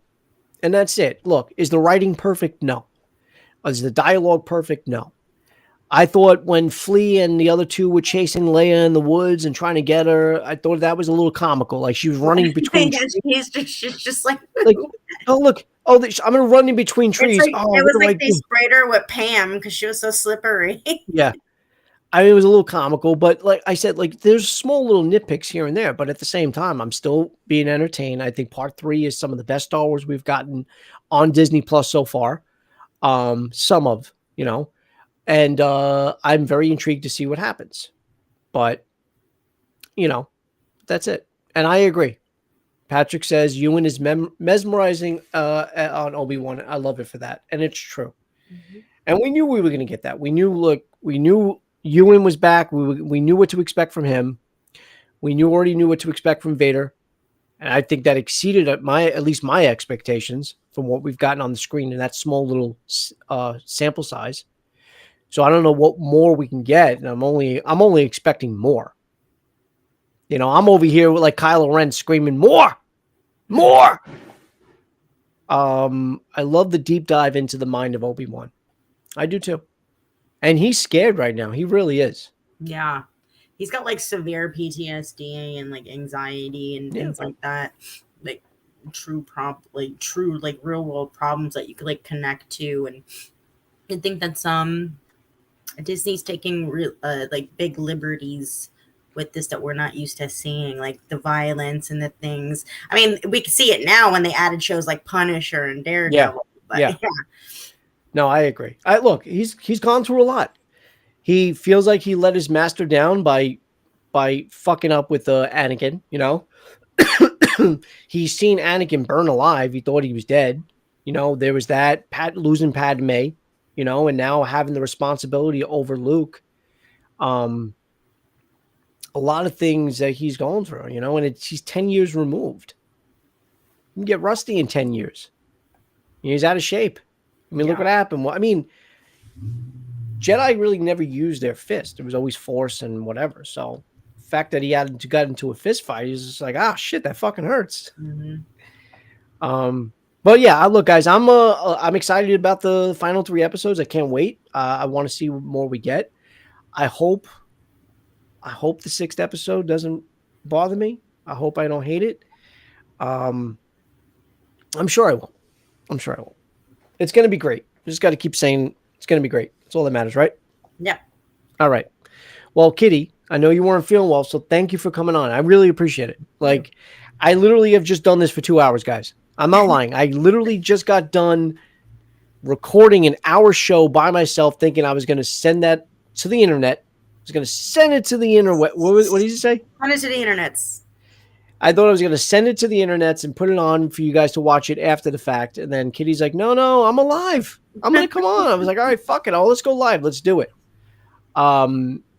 S1: and that's it. Look, is the writing perfect? No. Is the dialogue perfect? No. I thought when Flea and the other two were chasing Leia in the woods and trying to get her, I thought that was a little comical. Like she was running between trees.
S2: She's just
S1: oh, look. Oh, I'm going to run in between trees.
S2: It was like they sprayed her with Pam because she was so slippery.
S1: Yeah. I mean, it was a little comical, but like I said, there's small little nitpicks here and there, but at the same time, I'm still being entertained. I think part 3 is some of the best Star Wars we've gotten on Disney Plus so far. Some of, and I'm very intrigued to see what happens, but that's it. And I agree. Patrick says Ewan is mesmerizing on Obi-Wan. I love it for that, and it's true. Mm-hmm. And we knew we were going to get that. We knew Ewan was back. We knew what to expect from him. We already knew what to expect from Vader, and I think that exceeded at least my expectations from what we've gotten on the screen in that small little sample size. So I don't know what more we can get, and I'm only expecting more. I'm over here with Kylo Ren screaming more. I love the deep dive into the mind of Obi-Wan. I do too. And he's scared right now. He really is.
S2: Yeah. He's got severe PTSD and anxiety and things like that. True real world problems that you could connect to. And I think that Disney's taking big liberties with this that we're not used to seeing, the violence and the things. I mean, we can see it now when they added shows like Punisher and Daredevil.
S1: Yeah. No, I agree. Look, he's gone through a lot. He feels like he let his master down by fucking up with Anakin. He's seen Anakin burn alive. He thought he was dead. There was that losing Padme. And now having the responsibility over Luke. A lot of things that he's going through, and he's 10 years removed. You can get rusty in 10 years. He's out of shape. I mean, look what happened. Well, I mean, Jedi really never used their fist. It was always force and whatever. So the fact that he got into a fist fight, he's just like, ah, shit, that fucking hurts. But yeah, look, guys, I'm excited about the final 3 episodes. I can't wait. I want to see what more we get. I hope the 6th episode doesn't bother me. I hope I don't hate it. I'm sure I won't. It's going to be great. Just got to keep saying it's going to be great. That's all that matters, right?
S2: Yeah.
S1: All right. Well, Kitty, I know you weren't feeling well, so thank you for coming on. I really appreciate it. Like, I literally have just done this for 2 hours, guys. I'm not lying. I literally just got done recording an hour show by myself, thinking I was going to send that to the internet. I was going to send it to the internet. What did you say?
S2: Send it to the internets.
S1: I thought I was going to send it to the internets and put it on for you guys to watch it after the fact. And then Kitty's like, no, I'm alive. I'm going to come on. I was like, all right, fuck it. Let's go live. Let's do it.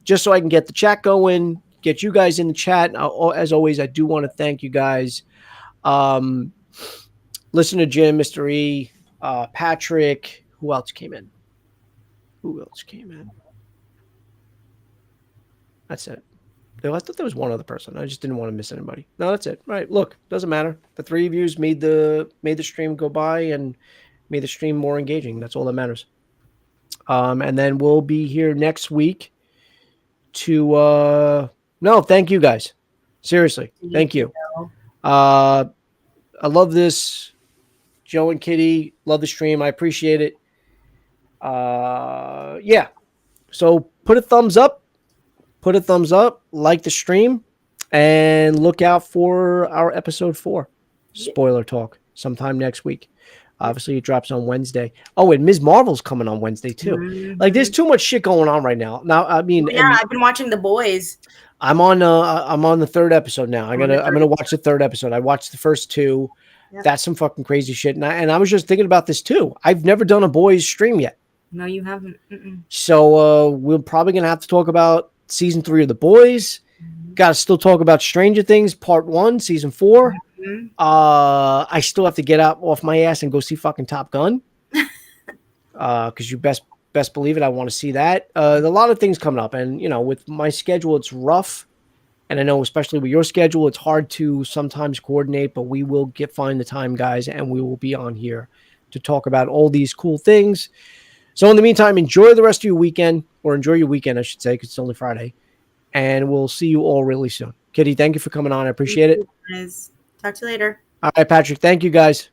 S1: Just so I can get the chat going, get you guys in the chat. As always, I do want to thank you guys. Listen to Jim, Mr. E, Patrick. Who else came in? That's it. I thought there was one other person. I just didn't want to miss anybody. No, that's it. Right. Look, doesn't matter. The 3 of you made the stream go by and made the stream more engaging. That's all that matters. And then we'll be here next week to thank you guys. Seriously. Thank you. I love this. Joe and Kitty, love the stream. I appreciate it. Yeah. So put a thumbs up, like the stream, and look out for our episode 4 spoiler talk sometime next week. Obviously, it drops on Wednesday. Oh, and Ms. Marvel's coming on Wednesday too. Mm-hmm. Like, there's too much shit going on right now. Now, I mean,
S2: I've been watching The Boys.
S1: I'm on the 3rd episode now. I'm gonna watch the 3rd episode. I watched the first 2. Yep. That's some fucking crazy shit. And I was just thinking about this too. I've never done a Boys stream yet.
S2: No, you haven't.
S1: So we're probably gonna have to talk about season 3 of The Boys. Mm-hmm. Got to still talk about Stranger Things Part 1, season 4. Mm-hmm. I still have to get out off my ass and go see fucking Top Gun. Because you best believe it, I want to see that. A lot of things coming up, and with my schedule, it's rough. And I know, especially with your schedule, it's hard to sometimes coordinate, but we will find the time, guys, and we will be on here to talk about all these cool things. So in the meantime, enjoy the rest of your weekend, or enjoy your weekend, I should say, because it's only Friday. And we'll see you all really soon. Kitty, thank you for coming on. I appreciate it.
S2: Talk to you later.
S1: All right, Patrick. Thank you, guys.